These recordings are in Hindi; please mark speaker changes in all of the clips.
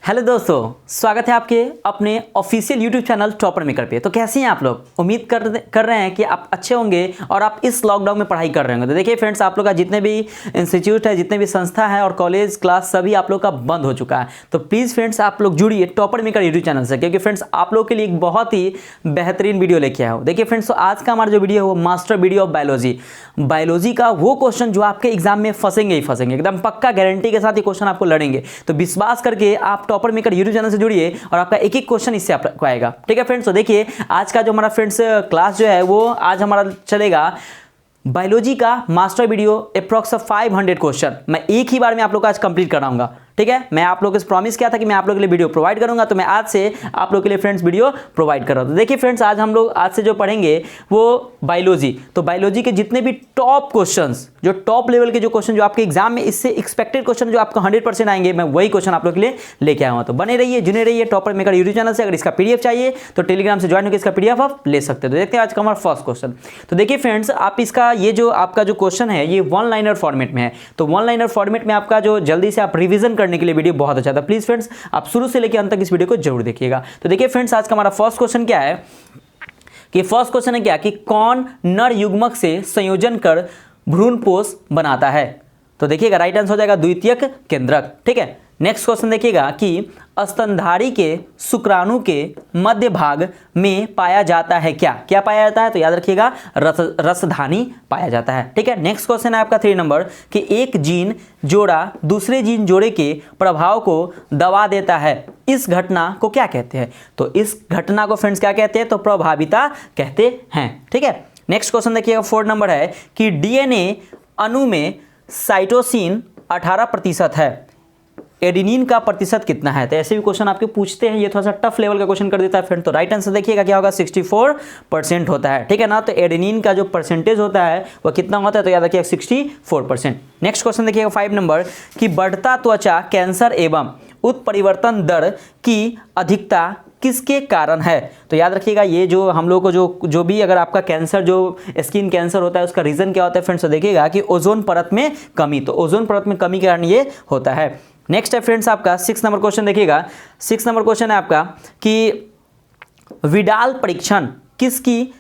Speaker 1: हेलो दोस्तों, स्वागत है आपके अपने official YouTube channel topper maker पे। तो कैसे हैं आप लोग? उम्मीद कर रहे हैं कि आप अच्छे होंगे और आप इस लॉकडाउन में पढ़ाई कर रहे होंगे। तो देखिए फ्रेंड्स, आप लोग का जितने भी इंस्टीट्यूट है, जितने भी संस्था है और कॉलेज क्लास सभी आप लोग का बंद हो चुका है। तो प्लीज़ फ्रेंड्स आप लोग जुड़िए टॉपर मेकर यूट्यूब चैनल से, क्योंकि फ्रेंड्स आप लोग के लिए एक बहुत ही बेहतरीन वीडियो लेके आया हूँ। देखिए फ्रेंड्स, तो आज का हमारा जो वीडियो है वो मास्टर वीडियो ऑफ बायोलॉजी का वो क्वेश्चन जो आपके एग्जाम में फंसेंगे ही फंसेंगे, एकदम पक्का गारंटी के साथ ये क्वेश्चन आपको लड़ेंगे। तो विश्वास करके आप टॉपर मेकर यूट्यूब चैनल से जुड़िए और आपका एक एक क्वेश्चन इससे आपको आएगा। ठीक है फ्रेंड्स, तो देखिए आज का जो हमारा फ्रेंड्स क्लास जो है वो आज हमारा चलेगा बायोलॉजी का मास्टर वीडियो अप्रॉक्स 500 क्वेश्चन। मैं एक ही बार में आप लोग को आज कंप्लीट कराऊंगा। ठीक है, मैं आप लोगों को प्रॉमिस किया था कि मैं आप लोगों के लिए वीडियो प्रोवाइड करूंगा, तो मैं आज से आप लोगों के लिए फ्रेंड्स वीडियो प्रोवाइड कर रहा हूं। तो देखिए फ्रेंड्स, आज हम लोग आज से जो पढ़ेंगे वो बायोलॉजी। तो बायोलॉजी के जितने भी टॉप क्वेश्चंस, जो टॉप लेवल के जो क्वेश्चन जो आपके एग्जाम में इससे एक्सपेक्टेड क्वेश्चन जो आपको 100% आएंगे, मैं वही क्वेश्चन आप लोग के लिए लेके आया हूं। तो बने रहिए, जुड़े रहिए टॉपर मेकर यूट्यूब चैनल से। अगर इसका पीडीएफ चाहिए तो टेलीग्राम से ज्वाइन होकर इसका पीडीएफ आप ले सकते हो। तो देखते हैं आज का हमारा फर्स्ट क्वेश्चन। तो देखिए फ्रेंड्स, आप इसका ये जो आपका जो क्वेश्चन है ये वन लाइनर फॉर्मेट में है। तो वन लाइनर फॉर्मेट में आपका जो जल्दी से आप रिवीजन करने के लिए वीडियो बहुत अच्छा था। प्लीज फ्रेंड्स आप शुरू से लेकर अंत तक इस वीडियो को जरूर देखिएगा। तो देखिए फ्रेंड्स, आज का हमारा फर्स्ट क्वेश्चन क्या है कि फर्स्ट क्वेश्चन है क्या कि कौन नर युग्मक से संयोजन कर भ्रूणपोष बनाता है? तो देखिएगा राइट आंसर हो जाएगा द्वितीयक केंद्रक। ठीक है, नेक्स्ट क्वेश्चन देखिएगा कि स्तनधारी के शुक्राणु के मध्य भाग में पाया जाता है क्या? क्या पाया जाता है? तो याद रखिएगा रसधानी पाया जाता है। ठीक है, नेक्स्ट क्वेश्चन है आपका 3 नंबर कि एक जीन जोड़ा दूसरे जीन जोड़े के प्रभाव को दबा देता है, इस घटना को क्या कहते हैं? तो इस घटना को फ्रेंड्स क्या कहते हैं? तो प्रभाविता कहते हैं। ठीक है, नेक्स्ट क्वेश्चन देखिएगा 4 नंबर है कि डीएनए अणु में साइटोसिन 18% है, एडेनिन का प्रतिशत कितना है? तो ऐसे भी क्वेश्चन आपके पूछते हैं, ये थोड़ा सा टफ लेवल का क्वेश्चन कर देता है फ्रेंड। तो राइट आंसर देखिएगा क्या होगा 64% होता है। ठीक है ना, तो एडेनिन का जो परसेंटेज होता है वो कितना होता है? तो याद रखिएगा 64%। नेक्स्ट क्वेश्चन देखिएगा 5 नंबर कि बढ़ता त्वचा कैंसर एवं उत्परिवर्तन दर की अधिकता किसके कारण है? तो याद रखिएगा ये जो हम लोग को जो भी अगर आपका कैंसर जो स्किन कैंसर होता है उसका रीजन क्या होता है फ्रेंड्स? तो देखिएगा कि ओजोन परत में कमी। तो ओजोन परत में कमी के कारण ये होता है। नेक्स्ट है फ्रेंड्स आपका 6 नंबर क्वेश्चन देखिएगा। 6 नंबर क्वेश्चन है आपका कि विडाल परीक्षण किसकी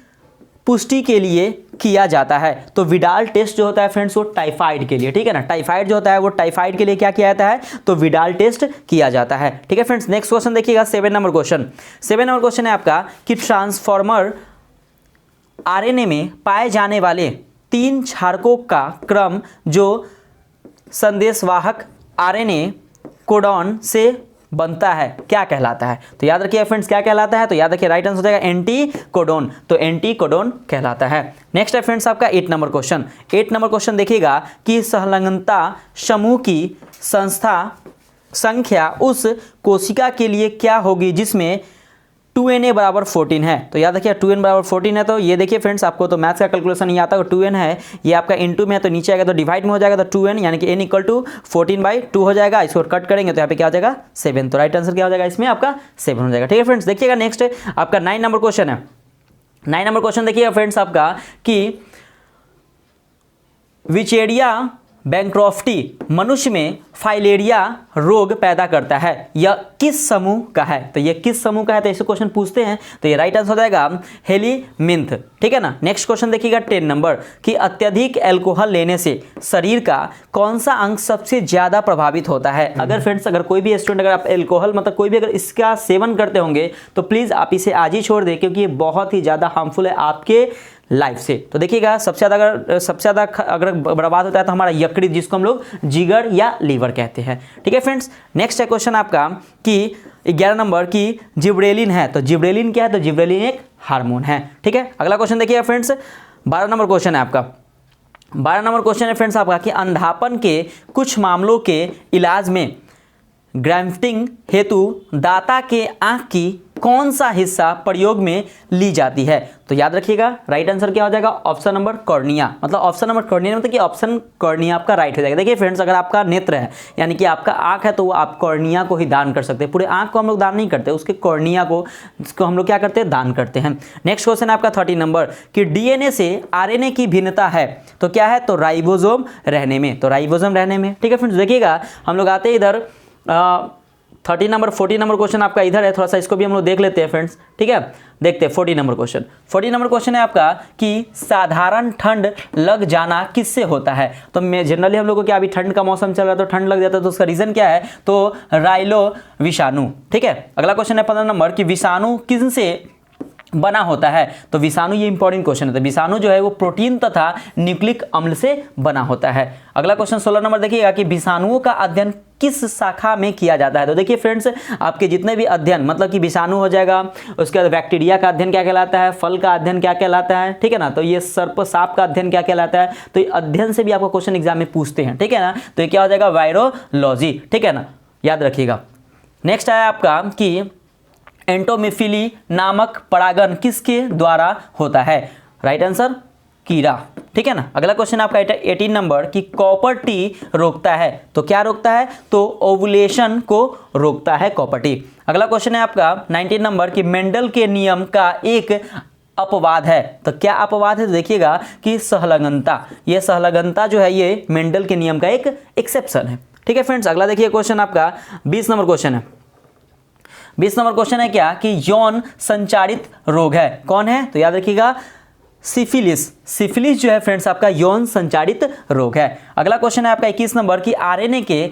Speaker 1: पुष्टि के लिए किया जाता है? तो विडाल टेस्ट जो होता है फ्रेंड्स वो टाइफाइड के लिए। ठीक है ना, टाइफाइड जो होता है वो टाइफाइड के लिए क्या किया जाता है? तो विडाल टेस्ट किया जाता है। ठीक है फ्रेंड्स, नेक्स्ट क्वेश्चन देखिएगा 7 नंबर क्वेश्चन। 7 नंबर क्वेश्चन है आपका कि ट्रांसफॉर्मर आरएनए में पाए जाने वाले 3 क्षारकों का क्रम जो संदेशवाहक आरएनए कोडॉन से बनता है क्या कहलाता है? तो याद रखिए फ्रेंड्स क्या कहलाता है? तो याद रखिए राइट आंसर हो जाएगा एंटी कोडॉन। तो एंटी कोडॉन कहलाता है। नेक्स्ट है फ्रेंड्स आपका 8 नंबर क्वेश्चन। 8 नंबर क्वेश्चन देखिएगा कि संलग्नता समूह की संख्या उस कोशिका के लिए क्या होगी जिसमें 2Na बराबर 14 है? तो याद रखिए 2n बराबर 14 है। तो ये देखिए फ्रेंड्स, आपको तो मैथ्स का कैलकुलेशन नहीं आता, 2n है, ये आपका इनटू में है तो नीचे आएगा तो डिवाइड में हो जाएगा, तो 2n यानी कि n इक्वल टू 14/2 हो जाएगा। इसको कट करेंगे तो यहाँ पे क्या हो जाएगा 7। तो राइट आंसर क्या हो जाएगा इसमें? आपका 7 हो जाएगा। ठीक है फ्रेंड्स, देखिएगा नेक्स्ट आपका 9 नंबर क्वेश्चन है। 9 नंबर क्वेश्चन देखिएगा फ्रेंड्स आपका कि विचेरिया बैंक्रॉफ्टी मनुष्य में फाइलेरिया रोग पैदा करता है, यह किस समूह का है? तो ये किस समूह का है? तो ऐसे क्वेश्चन पूछते हैं, तो ये राइट आंसर हो जाएगा हेलीमिंथ। ठीक है ना, नेक्स्ट क्वेश्चन देखिएगा 10 नंबर कि अत्यधिक अल्कोहल लेने से शरीर का कौन सा अंग सबसे ज्यादा प्रभावित होता है? अगर फ्रेंड्स अगर कोई भी स्टूडेंट अगर आप अल्कोहल मतलब कोई भी अगर इसका सेवन करते होंगे तो प्लीज आप इसे आज ही छोड़ दें, क्योंकि ये बहुत ही ज्यादा हार्मफुल है आपके लाइफ से। तो देखिएगा सबसे ज़्यादा अगर बर्बाद होता है तो हमारा यकृत, जिसको हम लोग जिगर या लीवर कहते हैं। ठीक है फ्रेंड्स, नेक्स्ट है क्वेश्चन आपका कि 11 नंबर की जिब्रेलिन है। तो जिब्रेलिन क्या है? तो जिब्रेलिन एक हार्मोन है। ठीक है, अगला क्वेश्चन देखिएगा फ्रेंड्स 12 नंबर क्वेश्चन है आपका। 12 नंबर क्वेश्चन है फ्रेंड्स आपका कि अंधापन के कुछ मामलों के इलाज में ग्राफ्टिंग हेतु दाता के आंख की कौन सा हिस्सा प्रयोग में ली जाती है? तो याद रखिएगा राइट आंसर क्या हो जाएगा? Option number cornea. मतलब ऑप्शन नंबर कॉर्निया मतलब कि ऑप्शन कॉर्निया आपका राइट हो जाएगा। देखिए फ्रेंड्स, अगर आपका नेत्र है यानी कि आपका आंख है तो वो आप कॉर्निया को ही दान कर सकते हैं। पूरे आंख को हम लोग दान नहीं करते, उसके कॉर्निया को जिसको हम लोग क्या करते हैं? दान करते हैं। नेक्स्ट क्वेश्चन है आपका 30 नंबर कि डीएनए से आरएनए की भिन्नता है तो क्या है? तो राइबोसोम रहने में। तो राइबोसोम रहने में। ठीक है फ्रेंड्स, देखिएगा हम लोग आते हैं इधर 30 नंबर 40 नंबर क्वेश्चन आपका इधर है, थोड़ा सा इसको भी हम लोग देख लेते हैं फ्रेंड्स, ठीक है। देखते हैं 40 नंबर क्वेश्चन। 40 नंबर क्वेश्चन है आपका कि साधारण ठंड लग जाना किससे होता है। तो मैं जनरली हम लोग को क्या, अभी ठंड का मौसम चल रहा है तो ठंड लग जाता है, तो उसका रीजन क्या है, तो राइलो विषाणु, ठीक है। अगला क्वेश्चन है 15 नंबर कि विषाणु किससे बना होता है। तो विषाणु, ये इंपॉर्टेंट क्वेश्चन है, तो विषाणु जो है वो प्रोटीन तथा न्यूक्लिक अम्ल से बना होता है। अगला क्वेश्चन 16 नंबर देखिएगा कि विषाणुओं का अध्ययन किस शाखा में किया जाता है। तो देखिए फ्रेंड्स, आपके जितने भी अध्ययन, मतलब कि विषाणु हो जाएगा, उसके बाद बैक्टीरिया का अध्ययन क्या कहलाता है, फल का अध्ययन क्या कहलाता है, ठीक है ना, तो ये सर्प सांप का अध्ययन क्या कहलाता है। तो ये अध्ययन से भी आपको क्वेश्चन एग्जाम में पूछते हैं, ठीक है ना। तो ये क्या हो जाएगा, वायरोलॉजी, ठीक है ना, याद रखिएगा। नेक्स्ट आया आपका कि एंटोमेफिली नामक परागण किसके द्वारा होता है। राइट आंसर कीड़ा, ठीक है ना। अगला क्वेश्चन आपका 18 नंबर कि कॉपर टी रोकता है। तो क्या रोकता है, तो ओवुलेशन को रोकता है कॉपर टी। अगला क्वेश्चन है आपका 19 नंबर कि मेंडल के नियम का एक अपवाद है। तो क्या अपवाद है, तो देखिएगा कि सहलगनता, ये सहलगनता जो है ये मेंडल के नियम का एक एक्सेप्शन है, ठीक है फ्रेंड्स। अगला देखिए क्वेश्चन आपका 20 नंबर क्वेश्चन है। 20 नंबर क्वेश्चन है क्या कि यौन संचारित रोग है, कौन है, तो याद रखिएगा सिफिलिस। सिफिलिस जो है फ्रेंड्स आपका यौन संचारित रोग है। अगला क्वेश्चन है आपका 21 नंबर कि आरएनए के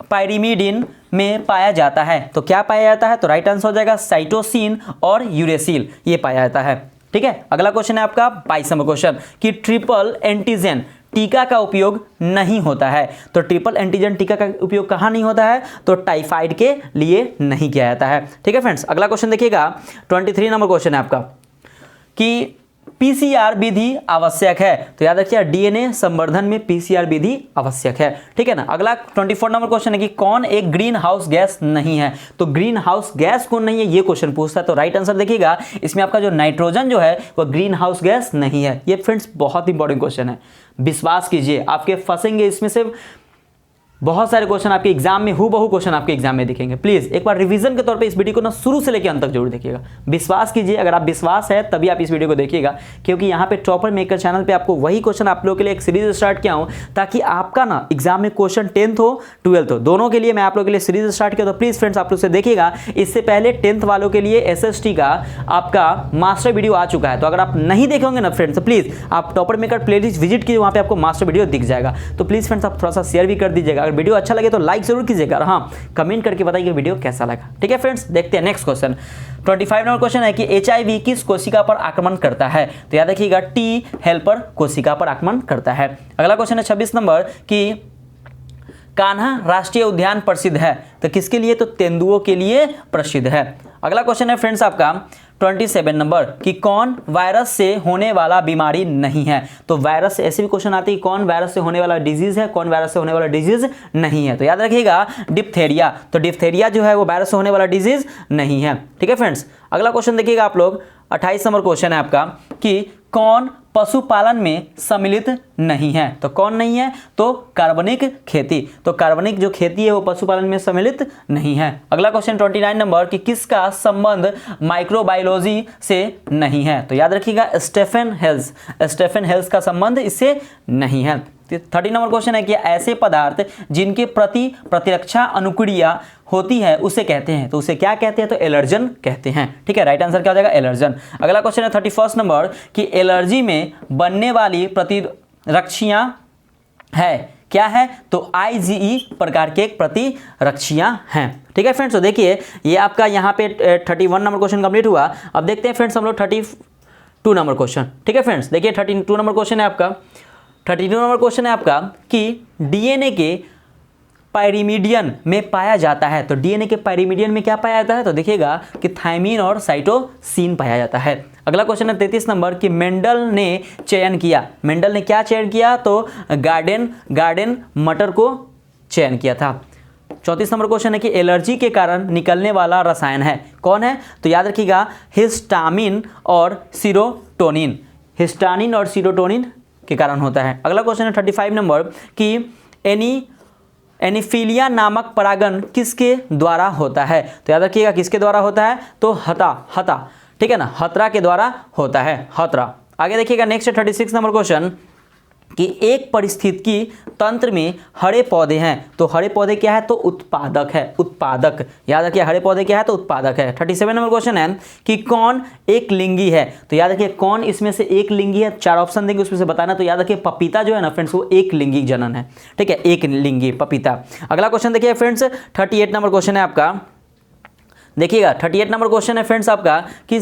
Speaker 1: पायरिमिडिन में पाया जाता है। तो क्या पाया जाता है, तो राइट आंसर हो जाएगा साइटोसिन और यूरेसिल, ये पाया जाता है, ठीक है। अगला क्वेश्चन है आपका 22 नंबर क्वेश्चन कि ट्रिपल एंटीजन टीका का उपयोग नहीं होता है। तो ट्रिपल एंटीजन टीका का उपयोग कहाँ नहीं होता है, तो टाइफाइड के लिए नहीं किया जाता है, ठीक है फ्रेंड्स। अगला क्वेश्चन देखिएगा 23 नंबर क्वेश्चन है आपका कि पीसीआर विधि आवश्यक है। तो याद रखिए डीएनए संवर्धन में पीसीआर विधि आवश्यक है, ठीक है ना। अगला 24 नंबर क्वेश्चन है कि कौन एक ग्रीन हाउस गैस नहीं है। तो ग्रीन हाउस गैस कौन नहीं है, ये क्वेश्चन पूछता है। तो राइट आंसर देखिएगा इसमें आपका जो नाइट्रोजन जो है वो ग्रीन हाउस गैस नहीं है। ये फ्रेंड्स बहुत इंपॉर्टेंट क्वेश्चन है, विश्वास कीजिए आपके फंसेंगे इसमें से बहुत सारे क्वेश्चन आपके एग्जाम में, हूबहू क्वेश्चन आपके एग्जाम में दिखेंगे। प्लीज एक बार रिवीजन के तौर पे इस वीडियो को ना शुरू से लेकर अंत तक जरूर देखिएगा, विश्वास कीजिए। अगर आप विश्वास है तभी आप इस वीडियो को देखिएगा, क्योंकि यहाँ पे टॉपर मेकर चैनल पे आपको वही क्वेश्चन आप लोगों के लिए एक सीरीज स्टार्ट किया हूँ, ताकि आपका ना एग्जाम में क्वेश्चन 10th हो 12th हो, दोनों के लिए मैं आप लोगों के लिए सीरीज स्टार्ट किया। तो प्लीज फ्रेंड्स आप लोग से देखिएगा। इससे पहले 10th वालों के लिए SST का आपका मास्टर वीडियो आ चुका है, तो अगर आप नहीं देखे होंगे ना फ्रेंड्स, प्लीज आप टॉपर मेकर प्लेलिस्ट विजिट कीजिए, वहाँ पे आपको मास्टर वीडियो दिख जाएगा। तो प्लीज फ्रेंड्स आप थोड़ा सा शेयर भी कर दीजिएगा। अगर वीडियो अच्छा लगे तो लाइक जरूर कीजिएगा और हाँ कमेंट करके बताइए वीडियो कैसा लगा, ठीक है फ्रेंड्स। देखते हैं नेक्स्ट क्वेश्चन 25 नंबर क्वेश्चन है कि HIV किस कोशिका पर आक्रमण करता है। तो याद रखिएगा T हेल्पर कोशिका पर आक्रमण करता है। अगला क्वेश्चन है 26 नंबर कि कान्हा राष्ट्रीय उद्यान प्रसिद्ध है। तो किसके लिए, तो तेंदुओं के लिए प्रसिद्ध है। अगला क्वेश्चन है फ्रेंड्स आपका 27 नंबर कि कौन वायरस से होने वाला बीमारी नहीं है। तो वायरस से ऐसे भी क्वेश्चन आते हैं, कौन वायरस से होने वाला डिजीज है, कौन वायरस से होने वाला डिजीज नहीं है। तो याद रखिएगा डिप्थेरिया। तो डिप्थेरिया जो है वो वायरस से होने वाला डिजीज नहीं है, ठीक है फ्रेंड्स। अगला क्वेश्चन देखिएगा आप लोग 28 नंबर क्वेश्चन है आपका कि कौन पशुपालन में सम्मिलित नहीं है। तो कौन नहीं है, तो कार्बनिक खेती। तो कार्बनिक जो खेती है वो पशुपालन में सम्मिलित नहीं है। अगला क्वेश्चन 29 नंबर कि किसका संबंध माइक्रोबायोलॉजी से नहीं है। तो याद रखिएगा स्टेफन हेल्स का संबंध इससे नहीं है। 30 नंबर क्वेश्चन है कि ऐसे पदार्थ जिनके प्रति प्रतिरक्षा अनुक्रिया होती है उसे कहते हैं। तो उसे क्या कहते हैं, तो एलर्जन कहते हैं, ठीक है। राइट आंसर क्या हो जाएगा, एलर्जन। अगला क्वेश्चन है 31 नंबर कि एलर्जी में बनने वाली प्रतिरक्षियां है, क्या है, तो IgE प्रकार के प्रतिरक्षियां हैं, ठीक है फ्रेंड्स। तो देखिए ये आपका यहाँ पे 31 नंबर क्वेश्चन कंप्लीट हुआ। अब देखते हैं फ्रेंड्स हम लोग 32 नंबर क्वेश्चन, ठीक है फ्रेंड्स। देखिए 32 नंबर क्वेश्चन है आपका 32 नंबर क्वेश्चन है आपका कि डीएनए के पायरिमिडियन में पाया जाता है। तो डीएनए के पायरिमिडियन में क्या पाया जाता है, तो देखिएगा कि थायमिन और साइटोसिन पाया जाता है। अगला क्वेश्चन है 33 नंबर कि मेंडल ने चयन किया। मेंडल ने क्या चयन किया, तो गार्डन मटर को चयन किया था। 34 नंबर क्वेश्चन है कि एलर्जी के कारण निकलने वाला रसायन है, कौन है, तो याद रखिएगा हिस्टामिन और सीरोटोनिन। हिस्टामिन और सीरोटोनिन के कारण होता है। अगला क्वेश्चन है 35 नंबर कि एनीफिलिया नामक परागण किसके द्वारा होता है। तो याद रखिएगा किसके द्वारा होता है, तो हता, ठीक है ना, हतरा के द्वारा होता है, हतरा। आगे देखिएगा नेक्स्ट 36 नंबर क्वेश्चन कि एक पारिस्थितिकी तंत्र में हरे पौधे हैं, तो हरे पौधे क्या है, तो उत्पादक है, उत्पादक, याद रखिए हरे पौधे क्या है, तो उत्पादक है। 37 नंबर क्वेश्चन है कि कौन एक लिंगी है, तो याद रखिए कौन इसमें से एक लिंगी है, 4 ऑप्शन देंगे उसमें से बताना। तो याद रखिए पपीता जो है ना फ्रेंड्स, वो एक लिंगी जनन है, ठीक है, एक लिंगी पपीता। अगला क्वेश्चन देखिए फ्रेंड्स, 38 नंबर क्वेश्चन है आपका, देखिएगा 38 नंबर क्वेश्चन है फ्रेंड्स आपका कि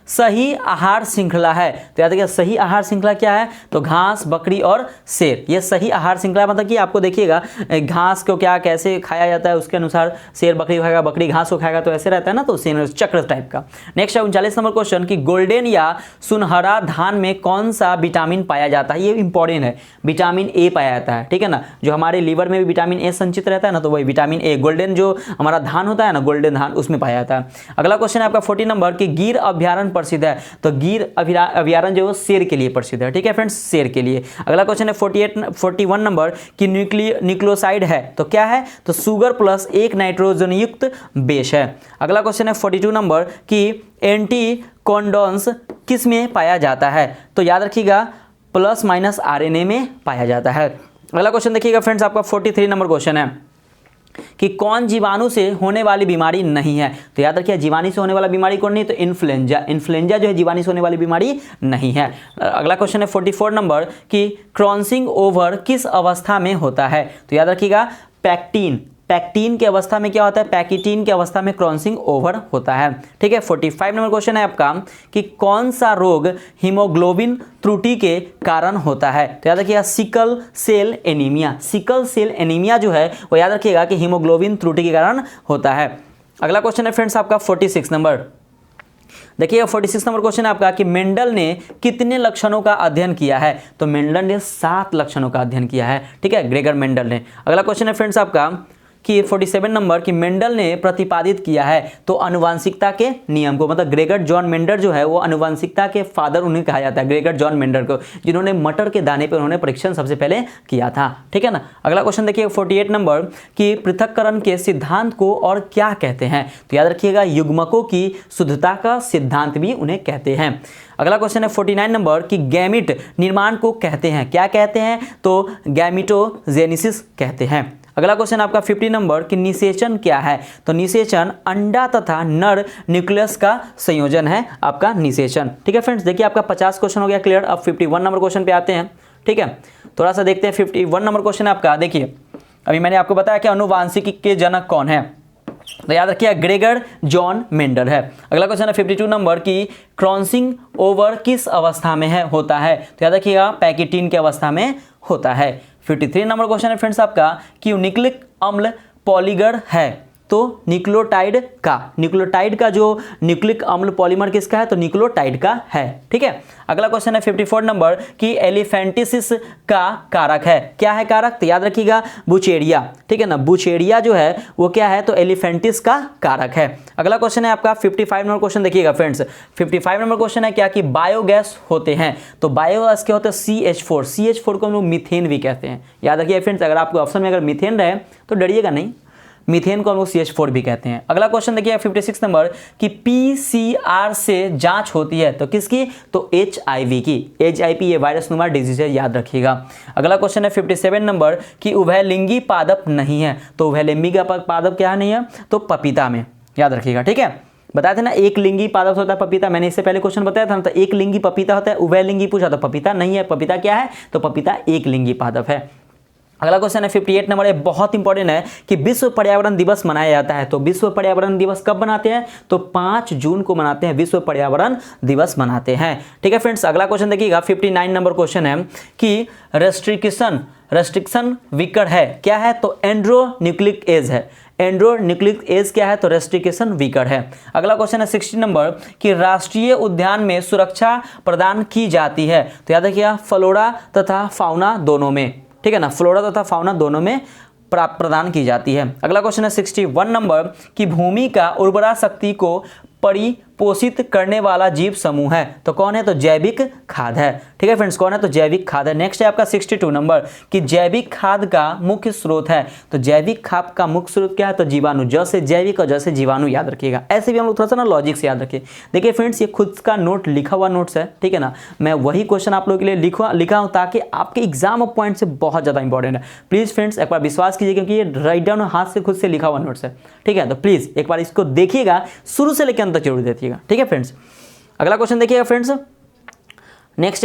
Speaker 1: सही आहार श्रृंखला है, तो याद रखिए सही आहार श्रृंखला क्या है, तो घास, बकरी और शेर, ये सही आहार श्रृंखला, मतलब कि आपको देखिएगा घास को क्या कैसे खाया जाता है उसके अनुसार शेर बकरी खाएगा, बकरी घास को खाएगा, तो ऐसे रहता है ना, तो शेर चक्र टाइप का। नेक्स्ट है 39 नंबर क्वेश्चन कि गोल्डन या सुनहरा धान में कौन सा विटामिन पाया जाता है, ये इंपॉर्टेंट है, विटामिन ए पाया जाता है, ठीक है ना, जो हमारे लीवर में भी विटामिन ए संचित रहता है ना, तो वही विटामिन ए, गोल्डन जो हमारा धान होता है ना, गोल्डन धान, उसमें पाया जाता है। अगला क्वेश्चन है आपका 40 नंबर कि गिर अभ्यारण्य प्रसिद्ध है, तो गिर अभ्यारण्य जो शेर के लिए प्रसिद्ध है, ठीक है फ्रेंड्स, शेर के लिए। अगला क्वेश्चन है 41 नंबर कि न्यूक्लियोसाइड है, तो क्या है, तो शुगर प्लस एक नाइट्रोजन युक्त बेस है। अगला क्वेश्चन है 42 नंबर कि एंटीकोडॉन्स किस में पाया जाता है, तो याद रखिएगा प्लस माइनस आरएनए में पाया जाता है। अगला क्वेश्चन देखिएगा फ्रेंड्स आपका 43 नंबर क्वेश्चन है कि कौन जीवाणु से होने वाली बीमारी नहीं है, तो याद रखिए जीवाणु से होने वाला बीमारी कौन नहीं, तो इन्फ्लुएंजा, इन्फ्लुएंजा जो है जीवाणु से होने वाली बीमारी नहीं है। अगला क्वेश्चन है 44 नंबर कि क्रॉसिंग ओवर किस अवस्था में होता है, तो याद रखिएगा पैक्टिन, पैक्टिन की अवस्था में क्या होता है, पैकिटीन की अवस्था में क्रॉसिंग ओवर होता है, ठीक है। 45 नंबर क्वेश्चन है आपका कि कौन सा रोग हीमोग्लोबिन त्रुटि के कारण होता है, तो याद रखिएगा sickle cell anaemia, sickle cell anaemia जो है वो याद रखिएगा कि हीमोग्लोबिन त्रुटि के कारण होता है। अगला क्वेश्चन है फ्रेंड्स आपका 46 नंबर, देखिए 46 नंबर क्वेश्चन है आपका कि मेंडल ने कितने लक्षणों का अध्ययन किया है, तो मेंडल ने 7 लक्षणों का अध्ययन किया है, ठीक है, ग्रेगर मेंडल ने। अगला क्वेश्चन है फ्रेंड्स आपका कि 47 नंबर कि मेंडल ने प्रतिपादित किया है, तो आनुवांशिकता के नियम को, मतलब ग्रेगर जॉन मेंडल जो है वो आनुवांशिकता के फादर उन्हें कहा जाता है, ग्रेगर जॉन मेंडल को, जिन्होंने मटर के दाने पर उन्होंने परीक्षण सबसे पहले किया था, ठीक है ना। अगला क्वेश्चन देखिए 48 नंबर कि पृथक्करण के सिद्धांत को और क्या कहते हैं, तो याद रखिएगा युग्मकों की शुद्धता का सिद्धांत भी उन्हें कहते हैं। अगला क्वेश्चन है 49 नंबर कि गैमिट निर्माण को कहते हैं, क्या कहते हैं, तो गैमिटोजेनेसिस कहते हैं। अगला क्वेश्चन आपका 50 नंबर कि निषेचन क्या है, तो निषेचन अंडा तथा नर न्यूक्लियस का संयोजन है आपका निषेचन, ठीक है फ्रेंड्स। देखिए आपका 50 क्वेश्चन हो गया क्लियर। अब 51 नंबर क्वेश्चन पे आते हैं, ठीक है, थोड़ा सा देखते हैं। 51 नंबर क्वेश्चन है आपका, देखिए अभी मैंने आपको बताया कि आनुवांशिकी के जनक कौन है, तो याद रखिए ग्रेगर जॉन मेंडल है। अगला क्वेश्चन है 52 नंबर कि क्रॉसिंग ओवर किस अवस्था में है होता है, तो याद रखिएगा पैकिटीन की अवस्था में होता है। 53 नंबर क्वेश्चन है फ्रेंड्स आपका कि न्यूक्लिक अम्ल पॉलीगर है, तो न्यूक्लियोटाइड का जो न्यूक्लिक अम्ल पॉलीमर किसका है, तो न्यूक्लियोटाइड का है, ठीक है। अगला क्वेश्चन है 54 नंबर कि एलिफेंटिसिस का कारक है, क्या है कारक, तो याद रखिएगा बुचेरिया, ठीक है ना, बुचेरिया जो है वो क्या है, तो एलिफेंटिस का कारक है। अगला क्वेश्चन है आपका 55 नंबर क्वेश्चन, देखिएगा फ्रेंड्स 55 नंबर क्वेश्चन है क्या कि बायोगैस होते हैं, तो बायोगैस क्या होता है, CH4 को हम लोग मीथेन भी कहते हैं, याद रखिए फ्रेंड्स। अगर आपको ऑप्शन में अगर मीथेन रहे तो डरिएगा नहीं, मीथेन को हम लोग CH4 भी कहते हैं। अगला क्वेश्चन देखिए 56 नंबर कि PCR से जांच होती है, तो किसकी, तो HIV की, HIV ये वायरस नुमा डिजीज है, याद रखिएगा। अगला क्वेश्चन है 57 नंबर कि उभयलिंगी पादप नहीं है, तो उभयलिंगी का पादप क्या नहीं है, तो पपीता में, याद रखिएगा, ठीक है। बताया था ना एक लिंगी पादप होता है पपीता, मैंने इससे पहले क्वेश्चन बताया था ना, तो एक लिंगी पपीता होता है, उभयलिंगी पूछा तो पपीता नहीं है, पपीता क्या है, तो पपीता एक लिंगी पादप है। अगला क्वेश्चन है 58 नंबर, ये बहुत इंपॉर्टेंट है कि विश्व पर्यावरण दिवस मनाया जाता है, तो विश्व पर्यावरण दिवस कब मनाते हैं, तो 5 जून को मनाते हैं, विश्व पर्यावरण दिवस मनाते हैं, ठीक है फ्रेंड्स। अगला क्वेश्चन देखिएगा 59 नंबर क्वेश्चन है कि रेस्ट्रिक्शन विकर है, क्या है, तो एंड्रोन्यूक्लिक एज है, एंड्रोन्यूक्लिक एज क्या है, तो रेस्ट्रिक्शन विकर है। अगला क्वेश्चन है 60 नंबर कि राष्ट्रीय उद्यान में सुरक्षा प्रदान की जाती है, तो याद रखिएगा फ्लोरा तथा फाउना दोनों में, ठीक है ना, फ्लोरा तथा फाउना दोनों में प्रदान की जाती है। अगला क्वेश्चन है 61 नंबर कि भूमि का उर्वरा शक्ति को पोषित करने वाला जीव समूह है, तो कौन है? तो जैविक खाद है। ठीक है फ्रेंड्स, कौन है? तो जैविक खाद है। नेक्स्ट है आपका 62 नंबर कि जैविक खाद का मुख्य स्रोत है, तो जैविक खाद का मुख्य स्रोत क्या है? तो जीवाणु। जैसे जैविक और जैसे जीवाणु याद रखिएगा। ऐसे भी हम लोग थोड़ा सा ना लॉजिक से याद रखिए। देखिए फ्रेंड्स, ये खुद का नोट लिखा हुआ नोट्स है, ठीक है ना। मैं वही क्वेश्चन आप लोगों के लिए लिखा हूं ताकि आपके एग्जाम ऑफ पॉइंट से बहुत ज़्यादा इंपॉर्टेंट है। प्लीज़ फ्रेंड्स एक बार विश्वास कीजिए, क्योंकि ये राइट डाउन हाथ से खुद से लिखा हुआ नोट्स है, ठीक है। तो प्लीज़ एक बार इसको देखिएगा, शुरू से लेकर अंत तक जरूर देखिएगा, ठीक है फ्रेंड्स। अगला क्वेश्चन देखिएगा फ्रेंड्स। नेक्स्ट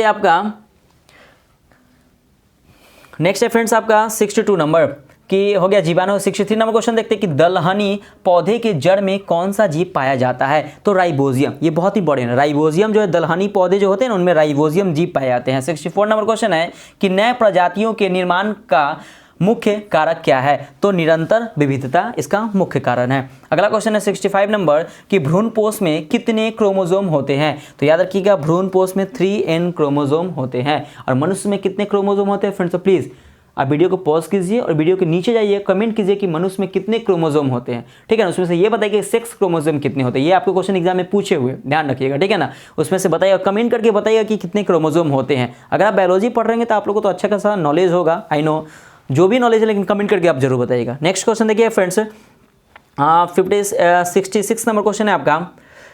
Speaker 1: है फ्रेंड्स आपका 62 नंबर कि हो गया जीवाणु। 63 नंबर क्वेश्चन देखते हैं कि दलहनी पौधे के जड़ में कौन सा जीव पाया जाता है? तो राइबोजियम। ये बहुत ही इंपॉर्टेंट है। राइबोजियम जो है, दलहनी पौधे जो होते हैं ना, उनमें राइबोजियम जीव पाए जाते हैं। 64 नंबर क्वेश्चन है कि नए प्रजातियों के निर्माण का मुख्य कारक क्या है? तो निरंतर विविधता इसका मुख्य कारण है। अगला क्वेश्चन है 65 नंबर कि भ्रूणपोष में कितने क्रोमोसोम होते हैं? तो याद रखिएगा, भ्रूणपोष में 3n क्रोमोसोम होते हैं। और मनुष्य में कितने क्रोमोसोम होते हैं फ्रेंड्स? तो प्लीज़ आप वीडियो को पॉज कीजिए और वीडियो के नीचे जाइए, कमेंट कीजिए कि मनुष्य में कितने क्रोमोसोम होते हैं, ठीक है ना। उसमें से ये बताइए कि सेक्स क्रोमोसोम कितने होते हैं। ये आपको क्वेश्चन एग्जाम में पूछे हुए, ध्यान रखिएगा, ठीक है ना। उसमें से बताइएगा, कमेंट करके बताइएगा कि कितने क्रोमोसोम होते हैं। अगर आप बायोलॉजी पढ़ रहे हैं तो आप लोगों को तो अच्छा खासा नॉलेज होगा, आई नो, जो भी नॉलेज है, लेकिन कमेंट करके आप जरूर बताइएगा। नेक्स्ट क्वेश्चन देखिए फ्रेंड्स, 66 नंबर क्वेश्चन है आपका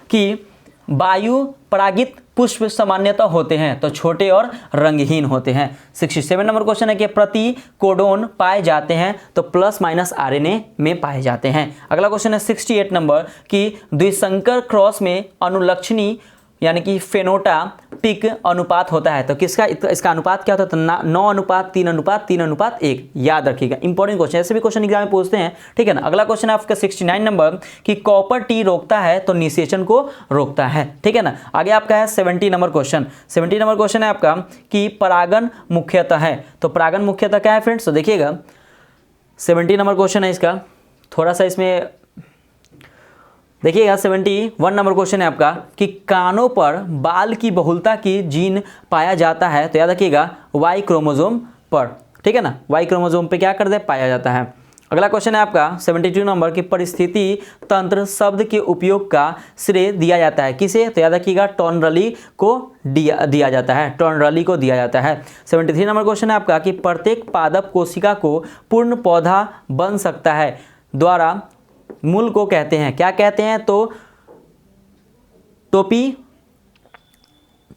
Speaker 1: कि वायु परागित पुष्प सामान्यतः होते हैं, तो छोटे और रंगहीन होते हैं। 67 नंबर क्वेश्चन है कि प्रति कोडोन पाए जाते हैं, तो प्लस माइनस आरएनए में पाए जाते हैं। अगला क्वेश्चन है 68 नंबर कि द्विसंकर क्रॉस में अनुलक्षणी यानी कि फेनोटाइपिक अनुपात होता है, तो किसका इसका अनुपात क्या होता है? तो 9:3:3:1। याद रखिएगा, इंपॉर्टेंट क्वेश्चन, ऐसे भी क्वेश्चन एग्जाम में पूछते हैं, ठीक है ना। अगला क्वेश्चन है आपका 69 नंबर कि कॉपर टी रोकता है तो निषेचन को रोकता है, ठीक है ना। आगे आपका है 70 नंबर क्वेश्चन। 70 नंबर क्वेश्चन है आपका कि परागन मुख्यतः है, तो परागन मुख्यतः क्या है फ्रेंड्स? तो देखिएगा 70 नंबर क्वेश्चन है इसका, थोड़ा सा इसमें देखिएगा। 71 नंबर क्वेश्चन है आपका कि कानों पर बाल की बहुलता की जीन पाया जाता है, तो याद रखिएगा वाई क्रोमोसोम पर, ठीक है ना। वाई क्रोमोसोम पे क्या कर दे? पाया जाता है। अगला क्वेश्चन है आपका 72 नंबर कि परिस्थिति तंत्र शब्द के उपयोग का श्रेय दिया जाता है, किसे? तो याद रखिएगा टॉर्नरली को दिया जाता है, टॉर्नरली को दिया जाता है। 73 नंबर क्वेश्चन है आपका कि प्रत्येक पादप कोशिका को पूर्ण पौधा बन सकता है द्वारा मूल को कहते हैं, क्या कहते हैं? तो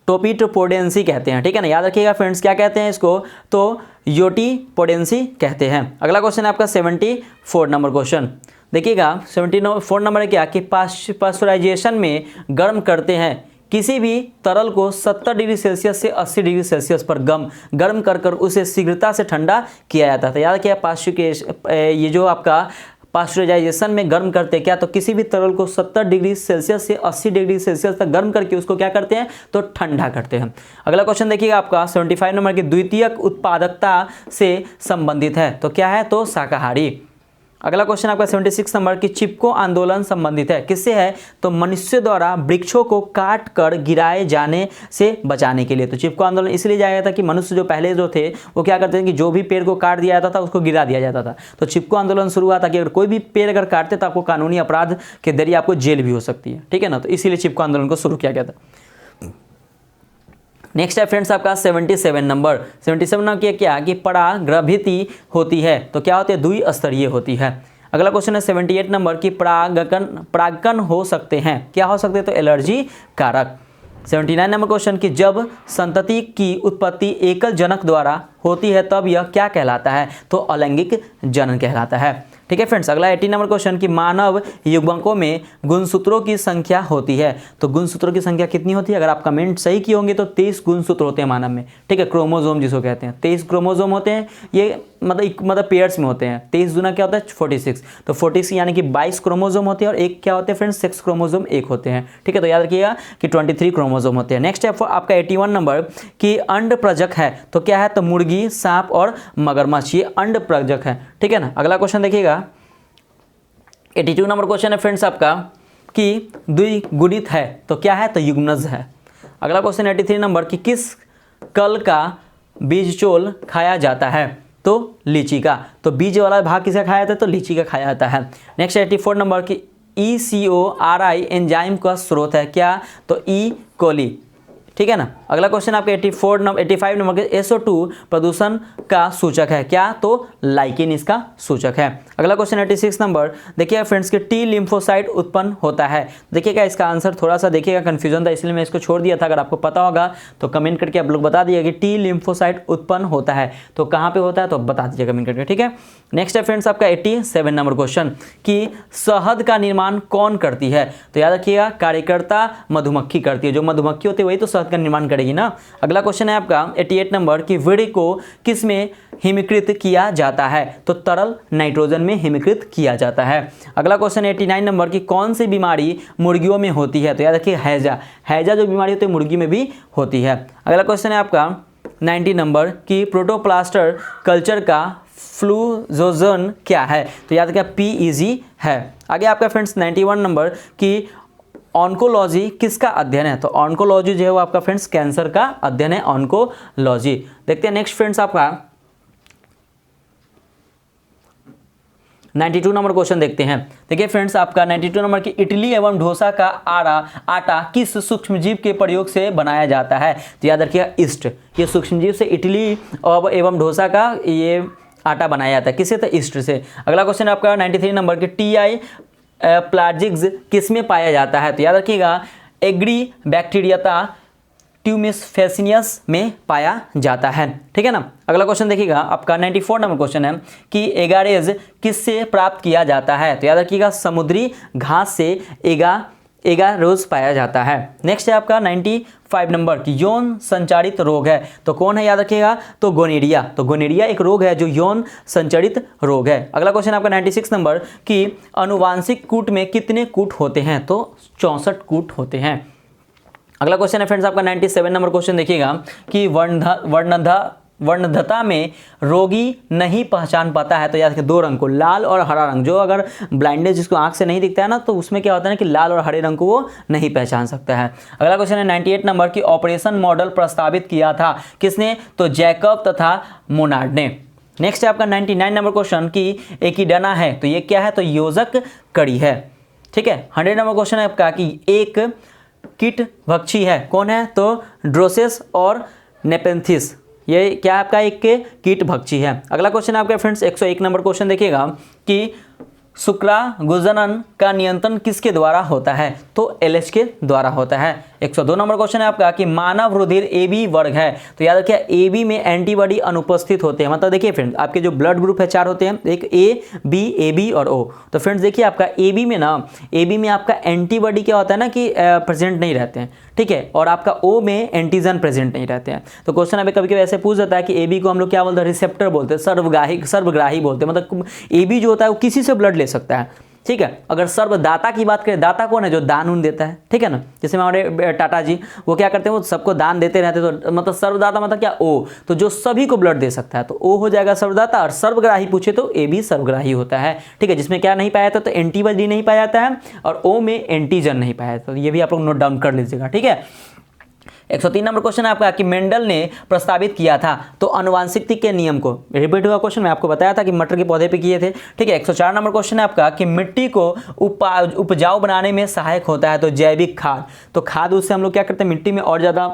Speaker 1: टोपिटोपोडेंसी कहते हैं, ठीक है ना। याद रखिएगा फ्रेंड्स, क्या कहते हैं इसको? तो यूटिपोडेंसी कहते हैं। अगला क्वेश्चन है आपका 74 नंबर क्वेश्चन। देखिएगा 74 नंबर है क्या कि पास्चराइजेशन में गर्म करते हैं किसी भी तरल को 70 डिग्री सेल्सियस से 80 डिग्री सेल्सियस पर गर्म कर उसे शीघ्रता से ठंडा किया जाता था। याद रखिएगा ये जो आपका पास्चराइजेशन में गर्म करते हैं क्या? तो किसी भी तरल को 70 डिग्री सेल्सियस से 80 डिग्री सेल्सियस तक गर्म करके उसको क्या करते हैं? तो ठंडा करते हैं। अगला क्वेश्चन देखिएगा आपका 75 नंबर की द्वितीयक उत्पादकता से संबंधित है, तो क्या है? तो शाकाहारी। अगला क्वेश्चन आपका 76 नंबर की चिपको आंदोलन संबंधित है, किससे है? तो मनुष्य द्वारा वृक्षों को काट कर गिराए जाने से बचाने के लिए। तो चिपको आंदोलन इसलिए जाया था कि मनुष्य जो पहले जो थे वो क्या करते थे कि जो भी पेड़ को काट दिया जाता था उसको गिरा दिया जाता था। तो चिपको आंदोलन शुरू हुआ था कि अगर कोई भी पेड़ अगर काटते तो आपको कानूनी अपराध के जरिए आपको जेल भी हो सकती है, ठीक है ना। तो इसीलिए चिपको आंदोलन को शुरू किया गया था। नेक्स्ट है फ्रेंड्स आपका 77 नंबर। 77 नंबर क्या कि परागृभृति होती है, तो क्या होती है? द्विस्तरीय होती है। अगला क्वेश्चन है 78 नंबर की परागकण हो सकते हैं, क्या हो सकते हैं? तो एलर्जी कारक। 79 नंबर क्वेश्चन कि जब संतति की उत्पत्ति एकल जनक द्वारा होती है तब यह क्या कहलाता है? तो अलैंगिक जनन कहलाता है, ठीक है फ्रेंड्स। अगला 80 नंबर क्वेश्चन कि मानव युग्मकों में गुणसूत्रों की संख्या होती है, तो गुणसूत्रों की संख्या कितनी होती है? अगर आप कमेंट सही किए होंगे तो 23 गुणसूत्र होते हैं मानव में, ठीक है। क्रोमोसोम जिसको कहते हैं, 23 क्रोमोसोम होते हैं। ये मतलब पेयर्स में होते हैं। 23 गुना क्या होता है? 46। तो 46 यानी कि 22 क्रोमोसोम होते हैं और एक क्या होते हैं फ्रेंड्स? सेक्स क्रोमोसोम एक होते हैं, ठीक है। तो याद रखिएगा कि 23 क्रोमोसोम होते हैं। नेक्स्ट है आपका 81 नंबर कि अंड प्रजक है, तो क्या है? तो मुर्गी, सांप और मगरमच्छ, ये अंड प्रजक है, ठीक है ना। अगला क्वेश्चन देखिएगा 82 नंबर क्वेश्चन है फ्रेंड्स आपका कि द्विगुणित है, तो क्या है? तो युग्मनज है। अगला क्वेश्चन 83 नंबर कि किस कल का बीजचोल खाया जाता है? तो लीची का। तो बीज वाला भाग किसे खाया जाता है? तो लीची का खाया जाता है। नेक्स्ट 84 नंबर की ECORI एंजाइम का स्रोत है क्या? तो ई कोली, ठीक है ना। अगला क्वेश्चन आपके 85 नंबर के SO2 प्रदूषण का सूचक है क्या? तो लाइकिन इसका सूचक है। अगला क्वेश्चन 86 नंबर देखिएगा फ्रेंड्स कि टी लिम्फोसाइट उत्पन्न होता है। देखिएगा इसका आंसर थोड़ा सा देखिएगा कन्फ्यूजन था, इसलिए मैं इसको छोड़ दिया था। अगर आपको पता होगा तो कमेंट करके आप लोग बता दीजिएगा कि टी लिम्फोसाइट उत्पन्न होता है तो कहाँ पे होता है, तो बता दीजिएगा कमेंट करके, ठीक है। नेक्स्ट है फ्रेंड्स आपका 87 नंबर क्वेश्चन कि शहद का निर्माण कौन करती है? तो याद रखिएगा कार्यकर्ता मधुमक्खी करती है, जो मधुमक्खी होती है वही तो शहद का निर्माण करेगी ना। अगला क्वेश्चन है आपका 88 नंबर कि वीर्य को किस में हिमीकृत किया जाता है? तो तरल नाइट्रोजन में हिमीकृत किया जाता है। अगला क्वेश्चन 89 नंबर की कौन सी बीमारी मुर्गियों में होती है? तो याद रखिए हैजा, हैजा जो बीमारी होती है मुर्गी में भी होती है। अगला क्वेश्चन है आपका 90 नंबर की प्रोटोप्लास्टर कल्चर का फ्लूजोजन क्या है? तो याद रखिए PEG है। आगे आपका फ्रेंड्स 91 नंबर की ऑन्कोलॉजी किसका अध्ययन है? तो ऑन्कोलॉजी जो है वो आपका फ्रेंड्स कैंसर का अध्ययन है, ऑन्कोलॉजी। देखते हैं नेक्स्ट फ्रेंड्स आपका 92 नंबर क्वेश्चन देखते हैं। देखिए फ्रेंड्स आपका 92 नंबर की इडली एवं डोसा का आटा किस सूक्ष्मजीव के प्रयोग से बनाया जाता है? तो याद रखिएगा ईस्ट, ये सूक्ष्मजीव से इडली एवं डोसा का ये आटा बनाया जाता है, किससे? तो ईस्ट से। अगला क्वेश्चन आपका 93 नंबर की TI प्लाजिक्स किस में पाया जाता है? तो याद रखिएगा एग्री बैक्टीरियता ट्यूमिसफेसिनियस में पाया जाता है, ठीक है ना। अगला क्वेश्चन देखिएगा आपका 94 नंबर क्वेश्चन है कि एगारेज किससे प्राप्त किया जाता है? तो याद रखिएगा समुद्री घास से एगारोज पाया जाता है। नेक्स्ट है आपका 95 नंबर की यौन संचारित रोग है, तो कौन है? याद रखिएगा तो गोनेरिया। तो गोनेरिया एक रोग है जो यौन संचारित रोग है। अगला क्वेश्चन आपका 96 नंबर की अनुवांशिक कूट में कितने कूट होते हैं? तो 64 कूट होते हैं। अगला क्वेश्चन है फ्रेंड्स आपका 97 नंबर क्वेश्चन देखिएगा कि वर्णद्धता में रोगी नहीं पहचान पाता है। तो याद रखिए दो रंग को, लाल और हरा रंग। जो अगर ब्लाइंडनेस जिसको आंख से नहीं दिखता है ना, तो उसमें क्या होता है ना कि लाल और हरे रंग को वो नहीं पहचान सकता है। अगला क्वेश्चन है 98 नंबर की ऑपरेशन मॉडल प्रस्तावित किया था किसने? तो जैकब तथा मोनार्ड ने। नेक्स्ट है आपका 99 नंबर क्वेश्चन की एकिडाना है, तो ये क्या है? तो योजक कड़ी है, ठीक है। 100 नंबर क्वेश्चन है आपका कि एक कीट भक्षी है, कौन है? तो ड्रोसेस और नेपेंथिस, ये क्या आपका एक कीट भक्षी है। अगला क्वेश्चन आपका फ्रेंड्स 101 नंबर क्वेश्चन देखिएगा कि शुक्रागुजनन का नियंत्रण किसके द्वारा होता है? तो LH के द्वारा होता है। 102 नंबर क्वेश्चन है आपका कि मानव रुधिर AB वर्ग है, तो याद रखिए AB में एंटीबॉडी अनुपस्थित होते हैं। मतलब देखिए फ्रेंड्स आपके जो ब्लड ग्रुप है 4 होते हैं, एक A, B, AB और O। तो फ्रेंड्स देखिए आपका AB में ना, AB में आपका एंटीबॉडी क्या होता है ना कि प्रेजेंट नहीं रहते हैं, ठीक है, और आपका O में एंटीजन प्रेजेंट नहीं रहते हैं। तो क्वेश्चन अभी कभी कभी ऐसे पूछ जाता है कि AB को हम लोग क्या बोलते हैं? रिसेप्टर बोलते हैं, सर्वग्राही बोलते हैं। मतलब AB जो होता है वो किसी से ब्लड ले सकता है, ठीक है। अगर सर्वदाता की बात करें, दाता कौन है? जो दान उन देता है, ठीक है ना। जैसे हमारे टाटा जी वो क्या करते हैं? वो सबको दान देते रहते हैं। तो मतलब सर्वदाता मतलब क्या? ओ, तो जो सभी को ब्लड दे सकता है तो ओ हो जाएगा सर्वदाता। और सर्वग्राही पूछे तो ए भी सर्वग्राही होता है, ठीक है। जिसमें क्या नहीं पाया जाता? तो एंटीबॉडी नहीं पाया जाता है और ओ में एंटीजन नहीं पाया जाता। तो ये भी आप लोग नोट डाउन कर लीजिएगा, ठीक है। 103 नंबर क्वेश्चन है आपका कि मेंडल ने प्रस्तावित किया था तो आनुवांशिकता के नियम को। रिपीट हुआ क्वेश्चन, मैं आपको बताया था कि मटर के पौधे पे किए थे, ठीक है। 104 नंबर क्वेश्चन है आपका कि मिट्टी को उपजाऊ बनाने में सहायक होता है तो जैविक खाद। तो खाद उससे हम लोग क्या करते हैं? मिट्टी में और ज़्यादा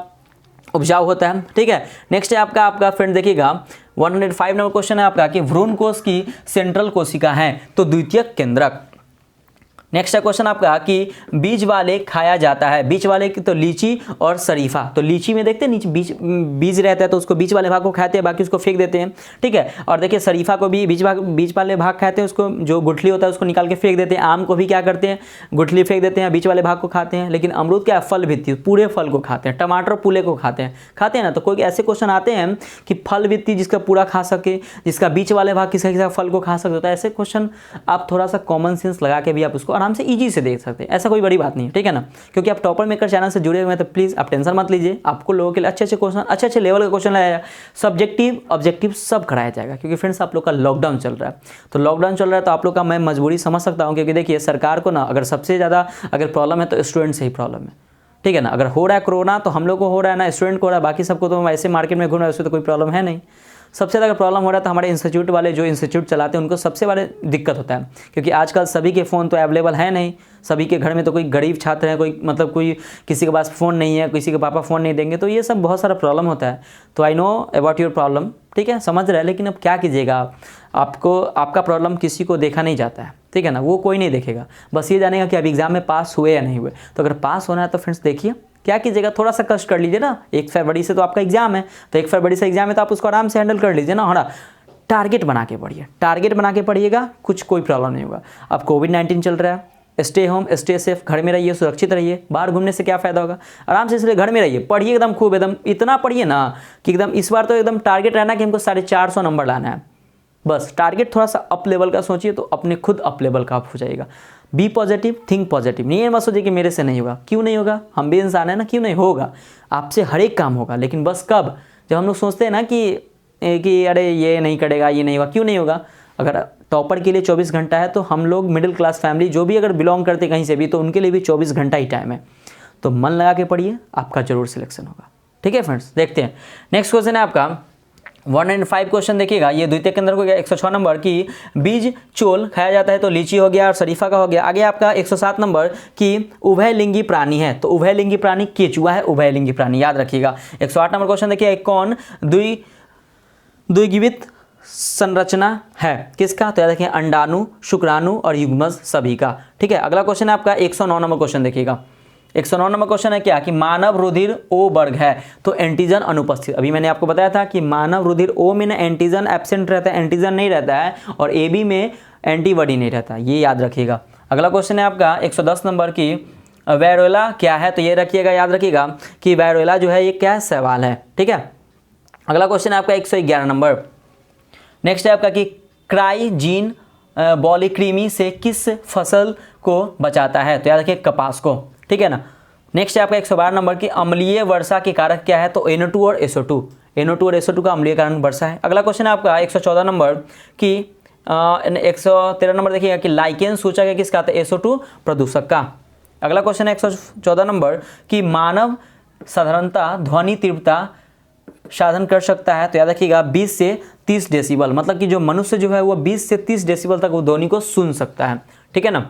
Speaker 1: उपजाऊ होता है, ठीक है। नेक्स्ट है आपका फ्रेंड देखिएगा 105 नंबर क्वेश्चन है आपका कि भ्रूण कोश की सेंट्रल कोशिका है तो द्वितीयक केंद्रक। नेक्स्ट क्वेश्चन आपका कि बीज वाले खाया जाता है, बीज वाले की तो लीची और शरीफा। तो लीची में देखते हैं नीचे बीज रहता है तो उसको बीज वाले भाग को खाते हैं, बाकी उसको फेंक देते हैं, ठीक है। और देखिए शरीफा को भी बीज वाले भाग खाते हैं, उसको जो गुठली होता है उसको निकाल के फेंक देते हैं। आम को भी क्या करते हैं? गुठली फेंक देते हैं, बीज वाले भाग को खाते हैं। लेकिन अमरूद क्या? फल भित्ति, पूरे फल को खाते हैं। टमाटर पूले को खाते हैं ना। तो कोई ऐसे क्वेश्चन आते हैं कि फल भित्ति जिसका पूरा खा सके, जिसका बीज वाले भाग किसका फल को खा सकते होता है। ऐसे क्वेश्चन आप थोड़ा सा कॉमन सेंस लगा के भी आप उसको आराम से इजी से देख सकते हैं। ऐसा कोई बड़ी बात नहीं है, ठीक है ना। क्योंकि आप टॉपर मेकर चैनल से जुड़े हुए हैं तो प्लीज आप टेंशन मत लीजिए। आपको लोगों के लिए अच्छे क्वेश्चन, अच्छे लेवल का क्वेश्चन लाया जाएगा, सब्जेक्टिव ऑब्जेक्टिव सब कराया जाएगा। क्योंकि फ्रेंड्स आप लोग का लॉकडाउन चल रहा है, तो लॉकडाउन चल रहा है तो आप लोग का मैं मजबूरी समझ सकता हूँ। क्योंकि देखिए सरकार को ना अगर सबसे ज़्यादा अगर प्रॉब्लम है तो स्टूडेंट से ही प्रॉब्लम है, ठीक है ना। अगर हो रहा है कोरोना तो हम लोग को हो रहा है ना, स्टूडेंट को हो रहा है, बाकी सबको तो ऐसे मार्केट में घूम रहा है, उससे तो कोई प्रॉब्लम है नहीं। सबसे ज़्यादा प्रॉब्लम हो रहा है तो हमारे इंस्टीट्यूट वाले जो इंस्टीट्यूट चलाते हैं उनको सबसे बड़ा दिक्कत होता है, क्योंकि आजकल सभी के फ़ोन तो अवेलेबल है नहीं, सभी के घर में तो कोई गरीब छात्र है, कोई मतलब कोई किसी के पास फ़ोन नहीं है, किसी के पापा फ़ोन नहीं देंगे, तो ये सब बहुत सारा प्रॉब्लम होता है। तो I know about your problem, ठीक है, समझ रहे हैं, लेकिन अब क्या कीजिएगा आप, आपको आपका प्रॉब्लम किसी को देखा नहीं जाता है, ठीक है ना, वो कोई नहीं देखेगा, बस ये जानेगा कि आप एग्ज़ाम में पास हुए या नहीं हुए। तो अगर पास होना है तो फ्रेंड्स देखिए क्या कीजिएगा, थोड़ा सा कष्ट कर लीजिए ना, 1 फरवरी से तो आपका एग्जाम है, तो 1 फरवरी से एग्जाम है तो आप उसको आराम से हैंडल कर लीजिए ना, है ना। टारगेट बना के पढ़िए, टारगेट बना के पढ़िएगा, कोई प्रॉब्लम नहीं होगा। अब कोविड-19 चल रहा है, स्टे होम, स्टे सेफ, घर में रहिए, सुरक्षित रहिए, बाहर घूमने से क्या फ़ायदा होगा, आराम से इसलिए घर में रहिए, पढ़िए एकदम खूब, एकदम इतना पढ़िए ना कि एकदम इस बार तो एकदम टारगेट रहना कि हमको 450 नंबर लाना है, बस। टारगेट थोड़ा सा अप लेवल का सोचिए तो अपने खुद अप लेवल का आप हो जाएगा। बी पॉजिटिव, थिंक पॉजिटिव, नहीं ये मत सोचिए कि मेरे से नहीं होगा, क्यों नहीं होगा, हम भी इंसान है ना, क्यों नहीं होगा, आपसे हर एक काम होगा, लेकिन बस कब, जब हम लोग सोचते हैं ना कि अरे ये नहीं करेगा, ये नहीं होगा, क्यों नहीं होगा। अगर टॉपर के लिए 24 घंटा है तो हम लोग मिडिल क्लास फैमिली जो भी अगर बिलोंग करते कहीं से भी, तो उनके लिए भी 24 घंटा ही टाइम है। तो मन लगा के पढ़िए, आपका जरूर सिलेक्शन होगा, ठीक है फ्रेंड्स। देखते हैं नेक्स्ट क्वेश्चन है आपका 105 क्वेश्चन, देखिएगा ये द्वितीय के अंदर हो गया 106 नंबर की बीज चोल खाया जाता है, तो लीची हो गया और शरीफा का हो गया। आगे आपका 107 नंबर की उभयलिंगी प्राणी है, तो उभयलिंगी प्राणी केचुआ है, उभयलिंगी प्राणी याद रखिएगा। 108 नंबर क्वेश्चन देखिए, कौन द्विजीवित संरचना है, किसका, तो याद रखिए अंडाणु, शुक्राणु और युग्मज सभी का, ठीक है। अगला क्वेश्चन है आपका 109 नंबर क्वेश्चन देखिएगा। 109 नंबर क्वेश्चन है क्या कि मानव रुधिर O वर्ग है, तो एंटीजन अनुपस्थित। अभी मैंने आपको बताया था कि मानव रुधिर O में ना एंटीजन एब्सेंट रहता है, एंटीजन नहीं रहता है, और AB में एंटीबॉडी नहीं रहता, ये याद रखिएगा। अगला क्वेश्चन है आपका 110 नंबर की वायरोला क्या है, तो ये रखिएगा, याद रखिएगा कि वायरोला जो है ये क्या सवाल है, ठीक है। अगला क्वेश्चन है आपका 111 नंबर। नेक्स्ट है आपका कि क्राइजीन बॉलीक्रीमी से किस फसल को बचाता है, तो याद रखिए कपास को, ठीक है ना। नेक्स्ट है आपका 112 नंबर की अम्लीय वर्षा के कारक क्या है, तो NO2 और SO2, NO2 और SO2 का अम्लीय कारण वर्षा है। अगला क्वेश्चन है आपका 114 नंबर की 113 नंबर देखिएगा कि लाइकेन सूचक है किसका, तो SO2 प्रदूषक का। अगला क्वेश्चन है 114 नंबर कि मानव साधारणतः ध्वनि तीव्रता साधन कर सकता है, तो याद रखिएगा 20 से 30 डेसिबल, मतलब कि जो मनुष्य जो है वो 20 से 30 डेसिबल तक वो ध्वनि को सुन सकता है, ठीक है ना।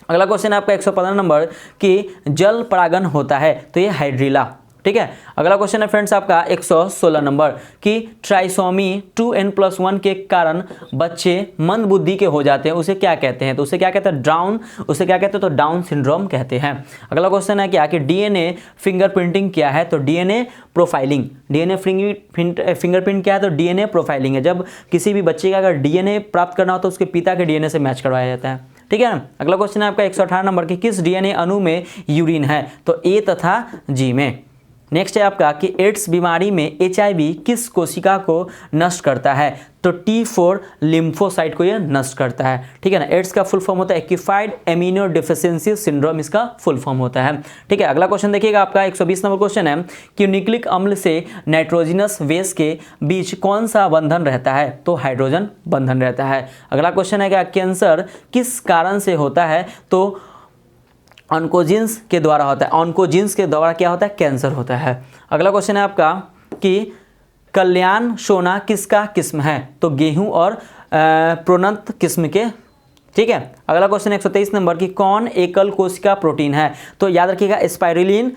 Speaker 1: अगला क्वेश्चन है आपका 115 नंबर कि जल परागन होता है, तो ये हाइड्रिला, ठीक है। अगला क्वेश्चन है फ्रेंड्स आपका 116 नंबर कि ट्राइसोमी 2n+1 के कारण बच्चे मंद बुद्धि के हो जाते हैं, उसे क्या कहते हैं, तो उसे क्या कहते हैं डाउन, उसे क्या कहते हैं, तो डाउन सिंड्रोम कहते हैं। अगला क्वेश्चन है क्या कि DNA फिंगरप्रिंटिंग क्या है, तो DNA प्रोफाइलिंग, DNA फिंगरप्रिंट क्या है, तो DNA प्रोफाइलिंग है, जब किसी भी बच्चे का अगर DNA प्राप्त करना हो तो उसके पिता के DNA से मैच करवाया जाता है, ठीक है ना। अगला क्वेश्चन है आपका 118 नंबर की किस DNA अणु में यूरिन है, तो A तथा G में। नेक्स्ट है आपका कि एड्स बीमारी में HIV किस कोशिका को नष्ट करता है, तो T4 लिम्फोसाइट को यह नष्ट करता है, ठीक है ना। एड्स का फुल फॉर्म होता है एक्यूफाइड एमिनो डिफिशियंसी सिंड्रोम, इसका फुल फॉर्म होता है, ठीक है। अगला क्वेश्चन देखिएगा आपका 120 नंबर क्वेश्चन है कि न्यूक्लिक अम्ल से नाइट्रोजनस बेस के बीच कौन सा बंधन रहता है, तो हाइड्रोजन बंधन रहता है। अगला क्वेश्चन है क्या कैंसर किस कारण से होता है, तो ऑन्कोजीन्स के द्वारा होता है, ऑन्कोजीन्स के द्वारा क्या होता है, कैंसर होता है। अगला क्वेश्चन है आपका कि कल्याण सोना किसका किस्म है, तो गेहूं और प्रोन्नत किस्म के, ठीक है। अगला क्वेश्चन 123 नंबर की कौन एकल कोशिका प्रोटीन है, तो याद रखिएगा स्पाइरुलिन,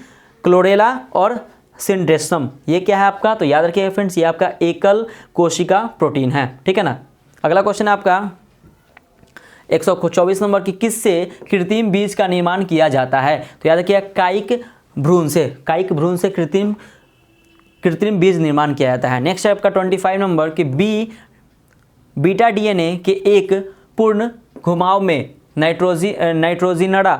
Speaker 1: क्लोरेला और सिंड्रेसम, ये क्या है आपका, तो याद रखिएगा फ्रेंड्स ये आपका एकल कोशिका प्रोटीन है, ठीक है ना। अगला क्वेश्चन है आपका 124 नंबर की किससे कृत्रिम बीज का निर्माण किया जाता है, तो याद रखिएगा कायिक भ्रूण से कृत्रिम बीज निर्माण किया जाता है। नेक्स्ट है आपका 25 नंबर की बीटा DNA के एक पूर्ण घुमाव में नाइट्रोजिनरा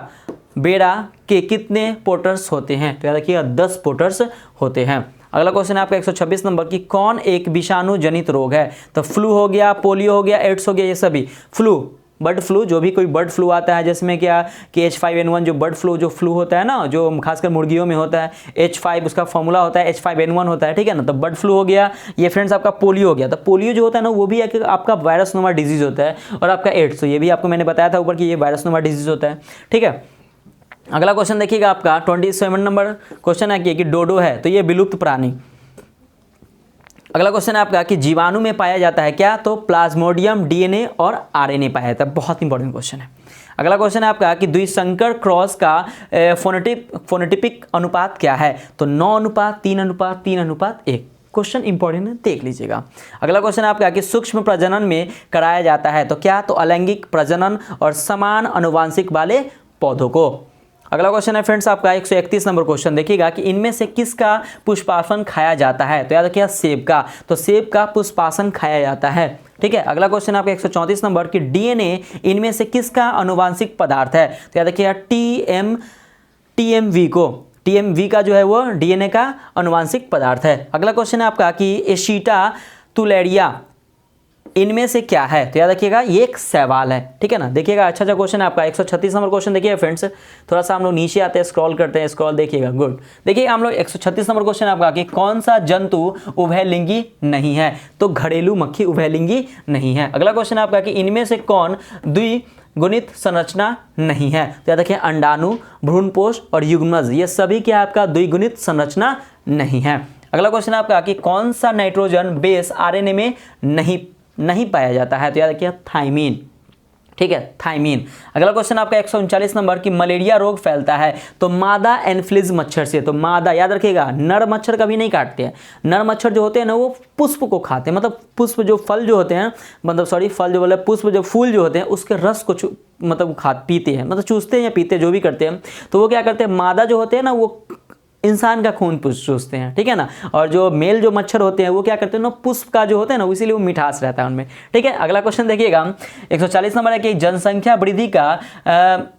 Speaker 1: बेड़ा के कितने पोर्टर्स होते हैं, तो याद रखिएगा 10 पोर्टर्स होते हैं। अगला क्वेश्चन है आपका 126 नंबर की कौन एक विषाणु जनित रोग है, तो फ्लू हो गया, पोलियो हो गया, एड्स हो गया, ये सभी फ्लू, बर्ड फ्लू, जो भी कोई बर्ड फ्लू आता है जिसमें क्या कि H5N1 जो बर्ड फ्लू जो फ्लू होता है ना, जो खासकर मुर्गियों में होता है, H5 उसका फॉर्मूला होता है, H5N1 होता है, ठीक है ना। तो बर्ड फ्लू हो गया, ये फ्रेंड्स आपका पोलियो हो गया। तो पोलियो जो होता है ना वो भी आपका वायरस नुमा डिजीज होता है, और आपका एड्स, तो ये भी आपको मैंने बताया था ऊपर कि ये वायरस नुमा डिजीज होता है, ठीक है। अगला क्वेश्चन देखिएगा आपका 27 नंबर क्वेश्चन है कि डोडो है, तो ये विलुप्त प्राणी, अगला क्वेश्चन है आपका कि जीवाणु में पाया जाता है क्या, तो प्लाज्मोडियम, डीएनए और आरएनए पाया जाता है। बहुत इंपॉर्टेंट क्वेश्चन है। अगला क्वेश्चन है आपका कि द्विसंकर क्रॉस का फोनेटिपिक अनुपात क्या है, तो 9:3:3:1। क्वेश्चन इंपॉर्टेंट है, देख लीजिएगा। अगला क्वेश्चन है आपका कि सूक्ष्म प्रजनन में कराया जाता है तो क्या, तो अलैंगिक प्रजनन और समान आनुवांशिक वाले पौधों को। अगला क्वेश्चन है फ्रेंड्स आपका 131 नंबर क्वेश्चन, देखिएगा कि इनमें से किसका पुष्पासन खाया जाता है, तो याद रखिएगा सेब का, तो सेब का पुष्पासन खाया जाता है। ठीक है। अगला क्वेश्चन आपका 134 नंबर कि डीएनए इनमें से किसका आनुवांशिक पदार्थ है, तो याद रखिएगा टीएमवी को, टीएमवी का जो है वो डीएनए का आनुवांशिक पदार्थ है। अगला क्वेश्चन है आपका कि एसिटातुलैरिया इनमें से क्या है, तो याद रखिएगा ये एक सवाल है। ठीक है ना, देखिएगा अच्छा क्वेश्चन है आपका 136 नंबर क्वेश्चन। देखिए फ्रेंड्स थोड़ा सा हम लोग नीचे आते हैं, स्क्रॉल करते हैं, स्क्रॉल देखिएगा, गुड। देखिए हम लोग 136 नंबर क्वेश्चन आपका कि कौन सा जंतु उभयलिंगी नहीं है, तो घरेलू मक्खी उभयलिंगी नहीं है। अगला क्वेश्चन आपका कि इनमें से कौन द्विगुणित संरचना नहीं है, तो याद रखिए अंडाणु, भ्रूणपोष और युग्मज, ये सभी क्या आपका द्विगुणित संरचना नहीं है। अगला क्वेश्चन आपका कि कौन सा नाइट्रोजन बेस आरएनए में नहीं पाया जाता है, तो याद रखिए थाइमीन। ठीक है, थाइमीन। अगला क्वेश्चन आपका 139 नंबर कि मलेरिया रोग फैलता है तो मादा एनफ्लिज मच्छर से, तो मादा याद रखिएगा, नर मच्छर कभी नहीं काटते हैं। नर मच्छर जो होते हैं ना वो पुष्प को खाते हैं, मतलब पुष्प जो फल जो होते हैं, मतलब सॉरी फल जो बोले पुष्प जो फूल जो होते हैं उसके रस को मतलब पीते हैं, मतलब चूसते हैं या पीते जो भी करते हैं। तो वो क्या करते हैं, मादा जो होते हैं ना वो इंसान का खून चूसते हैं। ठीक है ना, और जो मेल जो मच्छर होते हैं वो क्या करते हैं ना, पुष्प का जो होता है ना, इसीलिए वो मिठास रहता है उनमें। ठीक है। अगला क्वेश्चन देखिएगा 140 नंबर है कि जनसंख्या वृद्धि का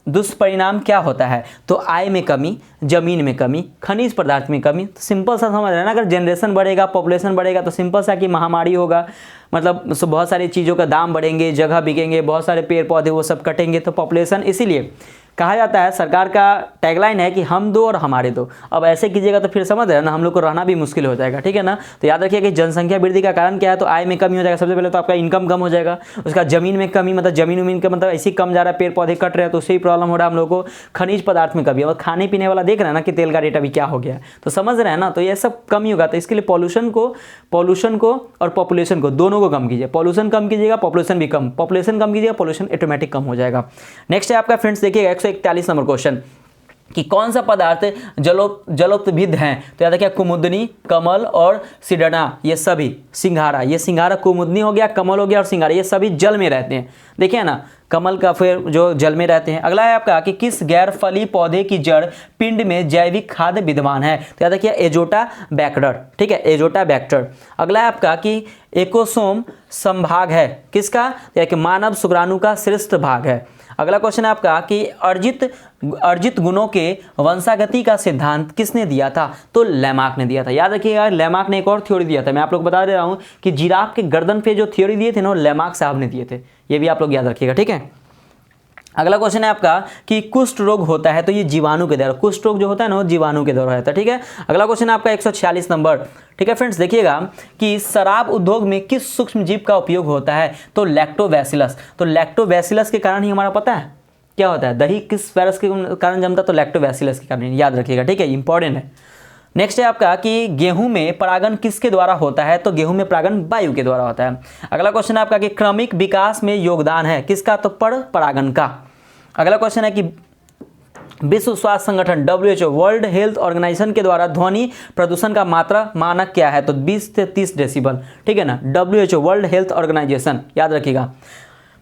Speaker 1: दुष्परिणाम क्या होता है, तो आय में कमी, जमीन में कमी, खनिज पदार्थ में कमी। तो सिंपल सा समझ रहे हैं ना, अगर जनरेशन बढ़ेगा, पॉपुलेशन बढ़ेगा तो सिंपल सा कि महामारी होगा, मतलब बहुत सारी चीज़ों का दाम बढ़ेंगे, जगह बिकेंगे, बहुत सारे पेड़ पौधे वो सब कटेंगे, तो पॉपुलेशन, इसीलिए कहा जाता है, सरकार का टैगलाइन है कि हम दो और हमारे दो। अब ऐसे कीजिएगा तो फिर समझ रहे हैं ना, हम लोग को रहना भी मुश्किल हो जाएगा। ठीक है ना, तो याद रखिए कि जनसंख्या वृद्धि का कारण क्या है, तो आय में कमी हो जाएगा। सबसे पहले तो आपका इनकम कम हो जाएगा, उसका जमीन में कमी, मतलब जमीन का मतलब ऐसे ही कम जा रहा है, पेड़ पौधे कट रहे हैं तो उससे ही प्रॉब्लम हो रहा है हम लोग को। खनिज पदार्थ में कमी, और खाने पीने वाला देख रहे हैं ना कि तेल का रेट अभी क्या हो गया है, तो समझ रहे हैं ना, तो ये सब कमी होगा। तो इसके लिए पॉल्यूशन को और पॉपुलेशन को दोनों को कम कीजिए। पॉल्यूशन कम कीजिएगा, पॉपुलेशन भी कम, पॉपुलेशन कम कीजिएगा, पॉल्यूशन ऑटोमेटिक कम हो जाएगा। नेक्स्ट है आपका फ्रेंड्स देखिएगा 141 नंबर क्वेश्चन कि कौन सा पदार्थ जलोत्भिद हैं, तो याद रखिए कुमुदनी, कमल और सिडना, ये सभी सिंघाड़ा, ये सिंघाड़ा कुमुदनी हो गया, कमल हो गया और सिंघाड़ा, ये सभी जल में रहते हैं। देखिए ना, कमल का फिर जो जल में रहते हैं। अगला है आपका कि किस गैर फली पौधे की जड़ पिंड में जैविक खाद्य विद्यमान है, तो याद रखिए एजोटा बैक्टर। ठीक है, एजोटा बैक्टर। अगला है आपका कि एकोसोम संभाग है किसका, तो मानव शुक्राणु का श्रेष्ठ भाग है। अगला क्वेश्चन है आपका कि अर्जित गुणों के वंशागति का सिद्धांत किसने दिया था, तो लैमार्क ने दिया था। याद रखिएगा लैमार्क ने एक और थ्योरी दिया था, मैं आप लोग बता दे रहा हूं कि जिराफ के गर्दन पे जो थ्योरी दिए थे ना लैमार्क साहब ने दिए थे, ये भी आप लोग याद रखिएगा। ठीक है। अगला क्वेश्चन है आपका कि कुष्ठ रोग होता है तो ये जीवाणु के द्वारा, कुष्ठ रोग जो होता है ना वो जीवाणु के द्वारा होता है। ठीक है। अगला क्वेश्चन है आपका 146 नंबर। ठीक है फ्रेंड्स, देखिएगा कि शराब उद्योग में किस सूक्ष्म जीव का उपयोग होता है, तो लैक्टोबैसिलस। तो लैक्टोबैसिलस के कारण ही हमारा पता है क्या होता है, दही किस वायरस के कारण जमता है, तो लैक्टोबैसिलस के कारण, याद रखिएगा। ठीक है, इंपॉर्टेंट है। नेक्स्ट है आपका कि गेहूं में परागण किसके द्वारा होता है, तो गेहूं में परागण वायु के द्वारा होता है। अगला क्वेश्चन है आपका कि क्रमिक विकास में योगदान है किसका, तो परागण का। अगला क्वेश्चन है कि विश्व स्वास्थ्य संगठन WHO वर्ल्ड हेल्थ ऑर्गेनाइजेशन के द्वारा ध्वनि प्रदूषण का मात्रा मानक क्या है, तो 20 से 30 डेसिबल। ठीक है ना, WHO वर्ल्ड हेल्थ ऑर्गेनाइजेशन, याद रखिएगा।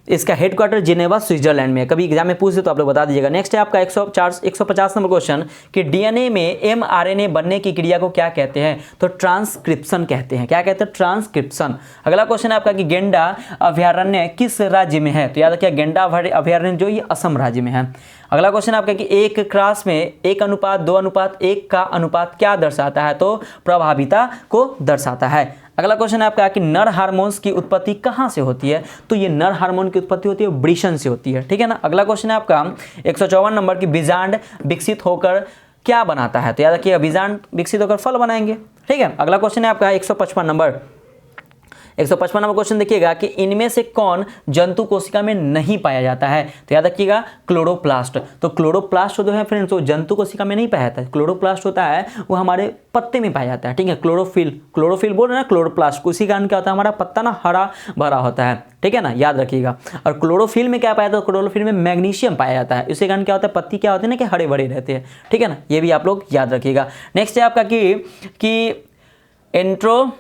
Speaker 1: इसका हेडक्वार्टर जिनेवा स्विट्जरलैंड में, कभी एग्जाम में पूछे तो आप लोग बता दीजिएगा। नेक्स्ट है आपका 150 नंबर क्वेश्चन कि डीएनए में mRNA बनने की क्रिया को क्या कहते हैं, तो ट्रांसक्रिप्शन कहते हैं। क्या कहते हैं, ट्रांसक्रिप्शन। अगला क्वेश्चन है आपका कि गेंडा अभयारण्य किस राज्य में है, तो याद रखिए गेंडा अभयारण्य जो ये असम राज्य में है। अगला क्वेश्चन आपका कि एक क्रास में 1:2:1 का अनुपात क्या दर्शाता है, तो प्रभाविता को दर्शाता है। अगला क्वेश्चन है आपका कि नर हार्मोन्स की उत्पत्ति कहाँ से होती है, तो ये नर हार्मोन की उत्पत्ति होती है वृषण से होती है। ठीक है ना। अगला क्वेश्चन है आपका 154 नंबर की बीजांड विकसित होकर क्या बनाता है, तो याद रखिए बीजांड विकसित होकर फल बनाएंगे। ठीक है। अगला क्वेश्चन है आपका 155 नंबर 155 नंबर क्वेश्चन देखिएगा कि इनमें से कौन जंतु कोशिका में नहीं पाया जाता है, तो याद रखिएगा क्लोरोप्लास्ट। तो क्लोरोप्लास्ट जो है फ्रेंड्स वो जंतु कोशिका में नहीं पाया जाता है, क्लोरोप्लास्ट होता है वो हमारे पत्ते में पाया जाता है, ठीक है। क्लोरोफिल बोल रहे हैं ना, क्लोरोप्लास्ट उसी कारण क्या होता है हमारा पत्ता ना हरा भरा होता है, ठीक है ना, याद रखिएगा। और क्लोरोफिल में क्या पाया जाता है, क्लोरोफिल में मैग्नीशियम पाया जाता है, इसी कारण क्या होता है पत्ती क्या होते हैं ना कि हरे भरे रहते हैं, ठीक है ना, ये भी आप लोग याद रखिएगा। नेक्स्ट है आपका कि एंट्रो,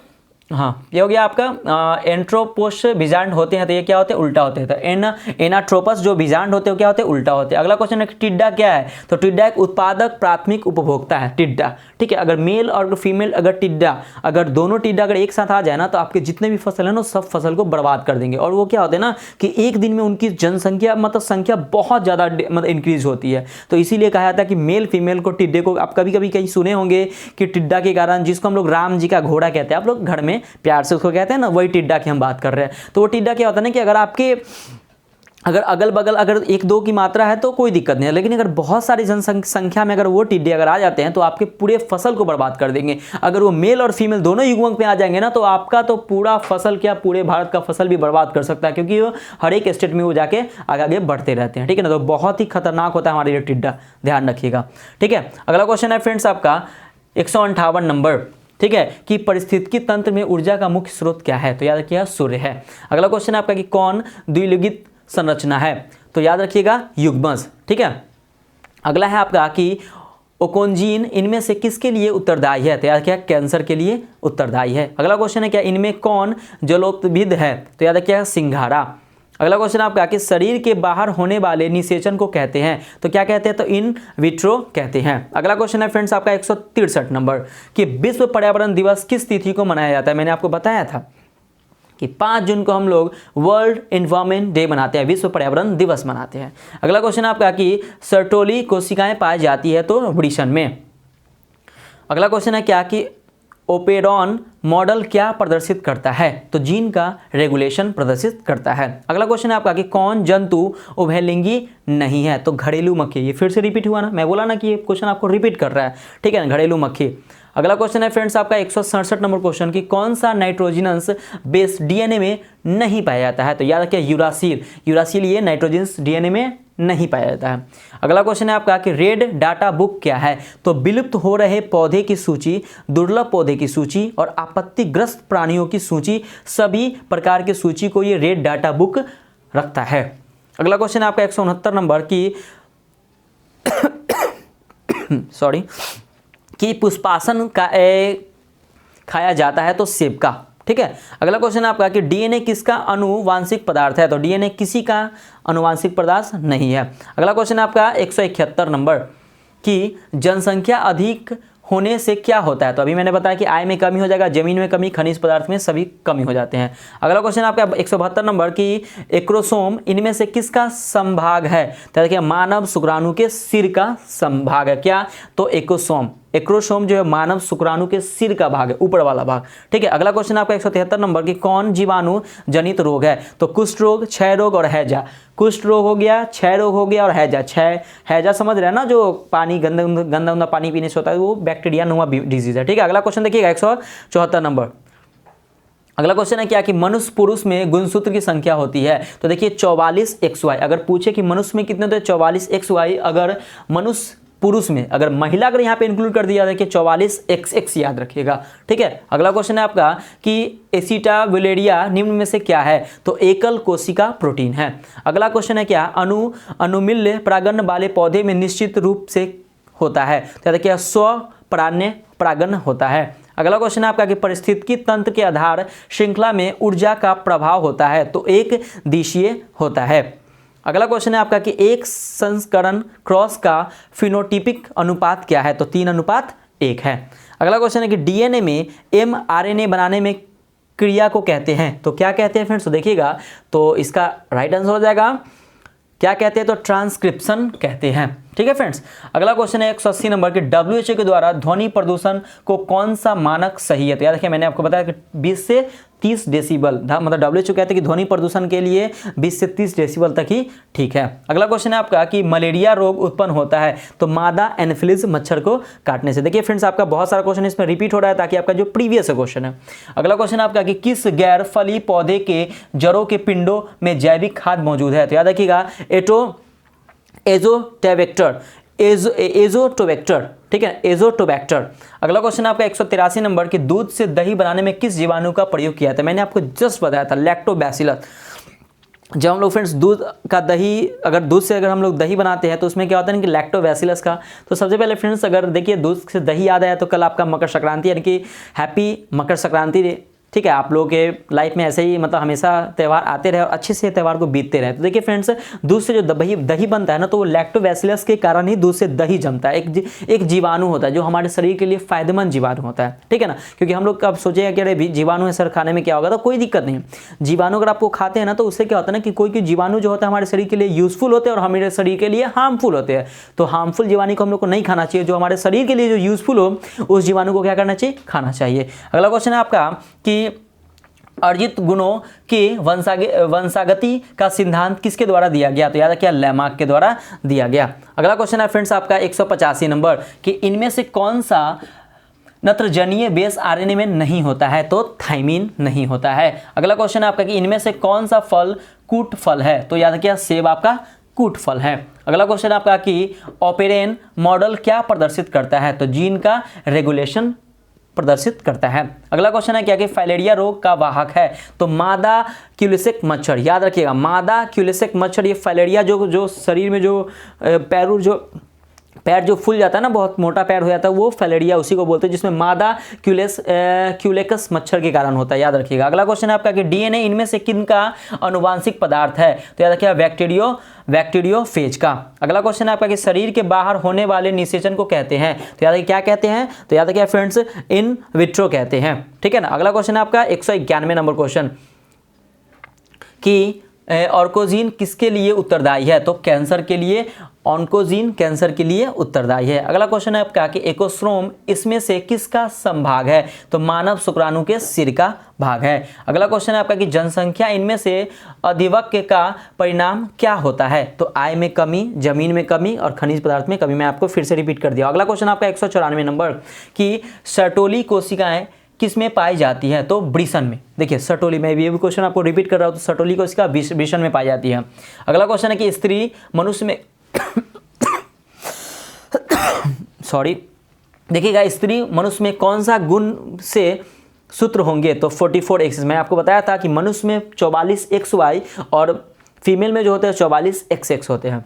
Speaker 1: हाँ ये हो गया आपका एंट्रोपोस बीजांड होते हैं तो ये क्या होते हैं उल्टा होते हैं, तो एनाट्रोपस जो बीजांड होते हैं क्या होते हैं उल्टा होते हैं। अगला क्वेश्चन है कि टिड्डा क्या है, तो टिड्डा एक उत्पादक प्राथमिक उपभोक्ता है टिड्डा, ठीक है। अगर मेल और फीमेल अगर टिड्डा, अगर दोनों टिड्डा अगर एक साथ आ जाए ना तो आपके जितने भी फसल है ना सब फसल को बर्बाद कर देंगे। और वो क्या होते हैं ना कि एक दिन में उनकी जनसंख्या मतलब संख्या बहुत ज़्यादा मतलब इंक्रीज होती है, तो इसीलिए कहा जाता है कि मेल फीमेल को टिड्डे को, आप कभी कभी कहीं सुने होंगे कि टिड्डा के कारण, जिसको हम लोग राम जी का घोड़ा कहते हैं, आप लोग घर में प्यार से उसको कहते हैं ना, वही टिड्डा की हम बात कर रहे हैं। तो वो टिड्डा क्या होता है ना कि अगर आपके अगर अगल बगल अगर 1-2 की मात्रा है तो कोई दिक्कत नहीं है, लेकिन अगर बहुत सारी जनसंख्या में अगर वो टिड्डे अगर आ जाते हैं तो आपके पूरे फसल को बर्बाद कर देंगे। अगर वो मेल और फीमेल दोनों युग्मक में आ जाएंगे ना तो आपका तो पूरा फसल क्या पूरे भारत का फसल भी बर्बाद कर सकता है, क्योंकि वो हर एक स्टेट में वो जाके आगे आगे बढ़ते रहते हैं, ठीक है ना। तो बहुत ही खतरनाक होता है हमारे लिए टिड्डा, ध्यान रखिएगा, ठीक है। अगला क्वेश्चन है फ्रेंड्स आपका 158 नंबर, ठीक है, कि पारिस्थितिकी तंत्र में ऊर्जा का मुख्य स्रोत क्या है, तो याद रखिएगा सूर्य है। अगला क्वेश्चन है आपका कि कौन द्विलिंगित संरचना है, तो याद रखिएगा युग्मज, ठीक है। अगला है आपका कि ओकोंजीन इनमें से किसके लिए उत्तरदायी है, तो याद रखिएगा कैंसर के लिए उत्तरदायी है। अगला क्वेश्चन है क्या इनमें कौन जलोत्विद है, तो याद रखिएगा सिंघाड़ा। अगला क्वेश्चन आपका कि शरीर के बाहर होने वाले निषेचन को कहते हैं, तो क्या कहते हैं, तो इन विट्रो कहते हैं। अगला क्वेश्चन है फ्रेंड्स आपका 163 नंबर कि विश्व पर्यावरण दिवस किस तिथि को मनाया जाता है। मैंने आपको बताया था कि 5 जून को हम लोग वर्ल्ड एनवायरनमेंट डे मनाते हैं, विश्व पर्यावरण दिवस मनाते हैं। अगला क्वेश्चन आपका कि सर्टोली कोशिकाएं पाई जाती है, तो वृषण में। अगला क्वेश्चन है क्या कि ओपेरॉन मॉडल क्या प्रदर्शित करता है, तो जीन का रेगुलेशन प्रदर्शित करता है। अगला क्वेश्चन है आपका कि कौन जंतु उभयलिंगी नहीं है, तो घरेलू मक्खी। ये फिर से रिपीट हुआ ना, मैं बोला ना कि ये क्वेश्चन आपको रिपीट कर रहा है, ठीक है ना, घरेलू मक्खी। अगला क्वेश्चन है फ्रेंड्स आपका 167 नंबर क्वेश्चन कि कौन सा नाइट्रोजनस बेस डीएनए में नहीं पाया जाता है, तो याद रखिए यूरासिल ये नाइट्रोजनस डीएनए में नहीं पाया जाता है। अगला क्वेश्चन है आपका कि रेड डाटा बुक क्या है, तो विलुप्त हो रहे पौधे की सूची, दुर्लभ पौधे की सूची और आपत्तिग्रस्त प्राणियों की सूची, सभी प्रकार की सूची को ये रेड डाटा बुक रखता है। अगला क्वेश्चन है आपका 169 नंबर की सॉरी कि पुष्पासन का खाया जाता है, तो सेब का, ठीक है। अगला क्वेश्चन है आपका कि डीएनए किसका आनुवांशिक पदार्थ है, तो डीएनए किसी का आनुवांशिक पदार्थ नहीं है। अगला क्वेश्चन है आपका 171 नंबर कि जनसंख्या अधिक होने से क्या होता है, तो अभी मैंने बताया कि आय में कमी हो जाएगा, जमीन में कमी, खनिज पदार्थ में सभी कमी हो जाते हैं। अगला क्वेश्चन आपका 172 नंबर कि एक्रोसोम इनमें से किसका संभाग है, तो देखिए मानव शुक्राणु के सिर का संभाग है, क्या, तो एक्रोसोम जो है मानव शुक्राणु के सिर का भाग है, ऊपर वाला भाग, ठीक है। अगला क्वेश्चन आपका 173 नंबर कि कौन जीवाणु जनित रोग है, तो कुष्ठ रोग, क्षय रोग और हैजा। कुष्ठ रोग हो गया, क्षय रोग हो गया और हैजा समझ रहे हैं ना, जो पानी गंदा पानी पीने से होता है, वो बैक्टीरिया नुमा डिजीज है, ठीक है। अगला क्वेश्चन देखिएगा 174 नंबर। अगला क्वेश्चन है क्या कि मनुष्य पुरुष में गुणसूत्र की संख्या होती है, तो देखिए 44XY। अगर पूछे कि मनुष्य में कितने, तो 44XY। अगर मनुष्य पुरुष में, अगर महिला अगर यहाँ पे इंक्लूड कर दिया, देखिए 44XX याद रखिएगा, ठीक है। अगला क्वेश्चन है आपका कि एसिटाविलेरिया निम्न में से क्या है, तो एकल कोशिका प्रोटीन है। अगला क्वेश्चन है क्या अनुमिल्य परागण वाले पौधे में निश्चित रूप से होता है, तो देखिए स्वपरान्य परागण होता है। अगला क्वेश्चन है आपका कि पारिस्थितिकी तंत्र के आधार श्रृंखला में ऊर्जा का प्रभाव होता है, तो एक दिशीय होता है। अगला क्वेश्चन है आपका कि एक संस्करण क्रॉस का फिनोटिपिक अनुपात क्या है, तो 3:1 है। अगला क्वेश्चन है कि डीएनए में mRNA बनाने में क्रिया को कहते हैं, तो क्या कहते हैं फ्रेंड्स, तो देखिएगा, तो इसका राइट आंसर हो जाएगा क्या कहते हैं, तो ट्रांसक्रिप्शन कहते हैं, ठीक है फ्रेंड्स। अगला क्वेश्चन है 180 नंबर कि WHO के द्वारा ध्वनि प्रदूषण को कौन सा मानक सही है, तो याद रखिए मैंने आपको बताया कि 20 से 30 डेसिबल, मतलब WHO कहते हैं कि ध्वनि प्रदूषण के लिए 20 से 30 डेसिबल तक ही ठीक है। अगला क्वेश्चन है आपका कि मलेरिया रोग उत्पन्न होता है तो मादा एनोफिलीज मच्छर को काटने से। देखिए फ्रेंड्स, आपका बहुत सारा क्वेश्चन इसमें रिपीट हो रहा है ताकि आपका जो प्रीवियस क्वेश्चन है। अगला क्वेश्चन है आपका कि किस गैर फली पौधे के जड़ों के पिंडों में जैविक खाद मौजूद है? तो याद रखिएगा एजोटोबैक्टर, ठीक है, एजोटोबैक्टर। अगला क्वेश्चन आपका 183 नंबर कि दूध से दही बनाने में किस जीवाणु का प्रयोग किया था? मैंने आपको जस्ट बताया था, लैक्टोबैसिलस। जब हम लोग फ्रेंड्स दूध का दही, अगर दूध से अगर हम लोग दही बनाते हैं तो उसमें क्या होता है कि लैक्टोबैसिलस का। तो सबसे पहले फ्रेंड्स, अगर देखिए दूध से दही याद आया तो कल आपका मकर संक्रांति, यानी कि हैप्पी मकर संक्रांति, ठीक है। आप लोगों के लाइफ में ऐसे ही मतलब हमेशा त्यौहार आते रहे और अच्छे से त्यौहार को बीतते रहे। तो देखिए फ्रेंड्स, दूध से जो दही बनता है ना, तो वो लैक्टोबैसिलस के कारण ही दूध से दही जमता है। एक जीवाणु होता है जो हमारे शरीर के लिए फायदेमंद जीवाणु होता है, ठीक है ना। क्योंकि हम लोग कब सोचेगा कि अरे जीवाणु है सर खाने में क्या होगा, तो कोई दिक्कत नहीं। जीवाणु अगर आपको खाते हैं ना तो उससे क्या होता है ना कि कोई जीवाणु जो होता है हमारे शरीर के लिए यूजफुल होते हैं और हमारे शरीर के लिए हार्मफुल होते हैं। तो हार्मफुल जीवाणु को हम लोग को नहीं खाना चाहिए, जो हमारे शरीर के लिए जो यूजफुल हो उस जीवाणु को क्या करना चाहिए, खाना चाहिए। अगला क्वेश्चन है आपका कि अर्जित गुणों के वंशागति का सिद्धांत किसके द्वारा दिया गया? तो याद रखिए लैमार्क के द्वारा दिया गया। अगला क्वेश्चन है फ्रेंड्स आपका 185 नंबर कि इनमें से कौन सा नत्रजनीय बेस आरएनए में नहीं होता है? तो थाइमिन नहीं होता है। अगला क्वेश्चन है आपका कि इनमें से कौन सा फल कूट फल है? तो याद रखिए सेब आपका कूट फल है। अगला क्वेश्चन आपका कि ऑपेरेन मॉडल क्या प्रदर्शित करता है? तो जीन का रेगुलेशन प्रदर्शित करता है। अगला क्वेश्चन है क्या कि फाइलेरिया रोग का वाहक है? तो मादा क्यूलेक्स मच्छर। याद रखिएगा मादा क्यूलेक्स मच्छर, ये फाइलेरिया जो शरीर में जो पैर जो फूल जाता है ना, बहुत मोटा पैर हो जाता है, वो फाइलेरिया उसी को बोलते हैं, जिसमें मादा क्यूलेक्स मच्छर के कारण होता है। याद रखिएगा। अगला क्वेश्चन है आपका कि डीएनए इनमें से किन का अनुवांशिक पदार्थ है? तो याद रखिएगा बैक्टीरियोफेज का। अगला क्वेश्चन है आपका कि शरीर के बाहर होने वाले निषेचन को कहते हैं? तो याद रखिए क्या कहते हैं? तो याद रखिए फ्रेंड्स इन विट्रो कहते हैं, ठीक है ना। अगला क्वेश्चन है आपका 191 नंबर क्वेश्चन कि ऑर्कोजीन किसके लिए उत्तरदायी है? तो कैंसर के लिए। ऑन्कोजीन कैंसर के लिए उत्तरदायी है। अगला क्वेश्चन है आपका कि एकोस्ट्रोम इसमें से किसका संभाग है? तो मानव शुक्राणु के सिर का भाग है। अगला क्वेश्चन है आपका कि जनसंख्या इनमें से अधिक्य का परिणाम क्या होता है? तो आय में कमी, जमीन में कमी और खनिज पदार्थ में कमी। मैं आपको फिर से रिपीट कर दिया। अगला क्वेश्चन आपका 194 नंबर कि सर्टोली कोशिकाएं किस में पाई जाती है? तो वृषण में। देखिए सर्टोली में भी, ये भी क्वेश्चन आपको रिपीट कर रहा हूं, तो सर्टोली कोशिका वृषण में पाई जाती है। अगला क्वेश्चन है कि स्त्री मनुष्य में सॉरी, देखिएगा स्त्री मनुष्य में कौन सा गुण से सूत्र होंगे? तो 44 एक्स। मैं आपको बताया था कि मनुष्य में 44 XY और फीमेल में जो होते हैं 44 XX होते हैं।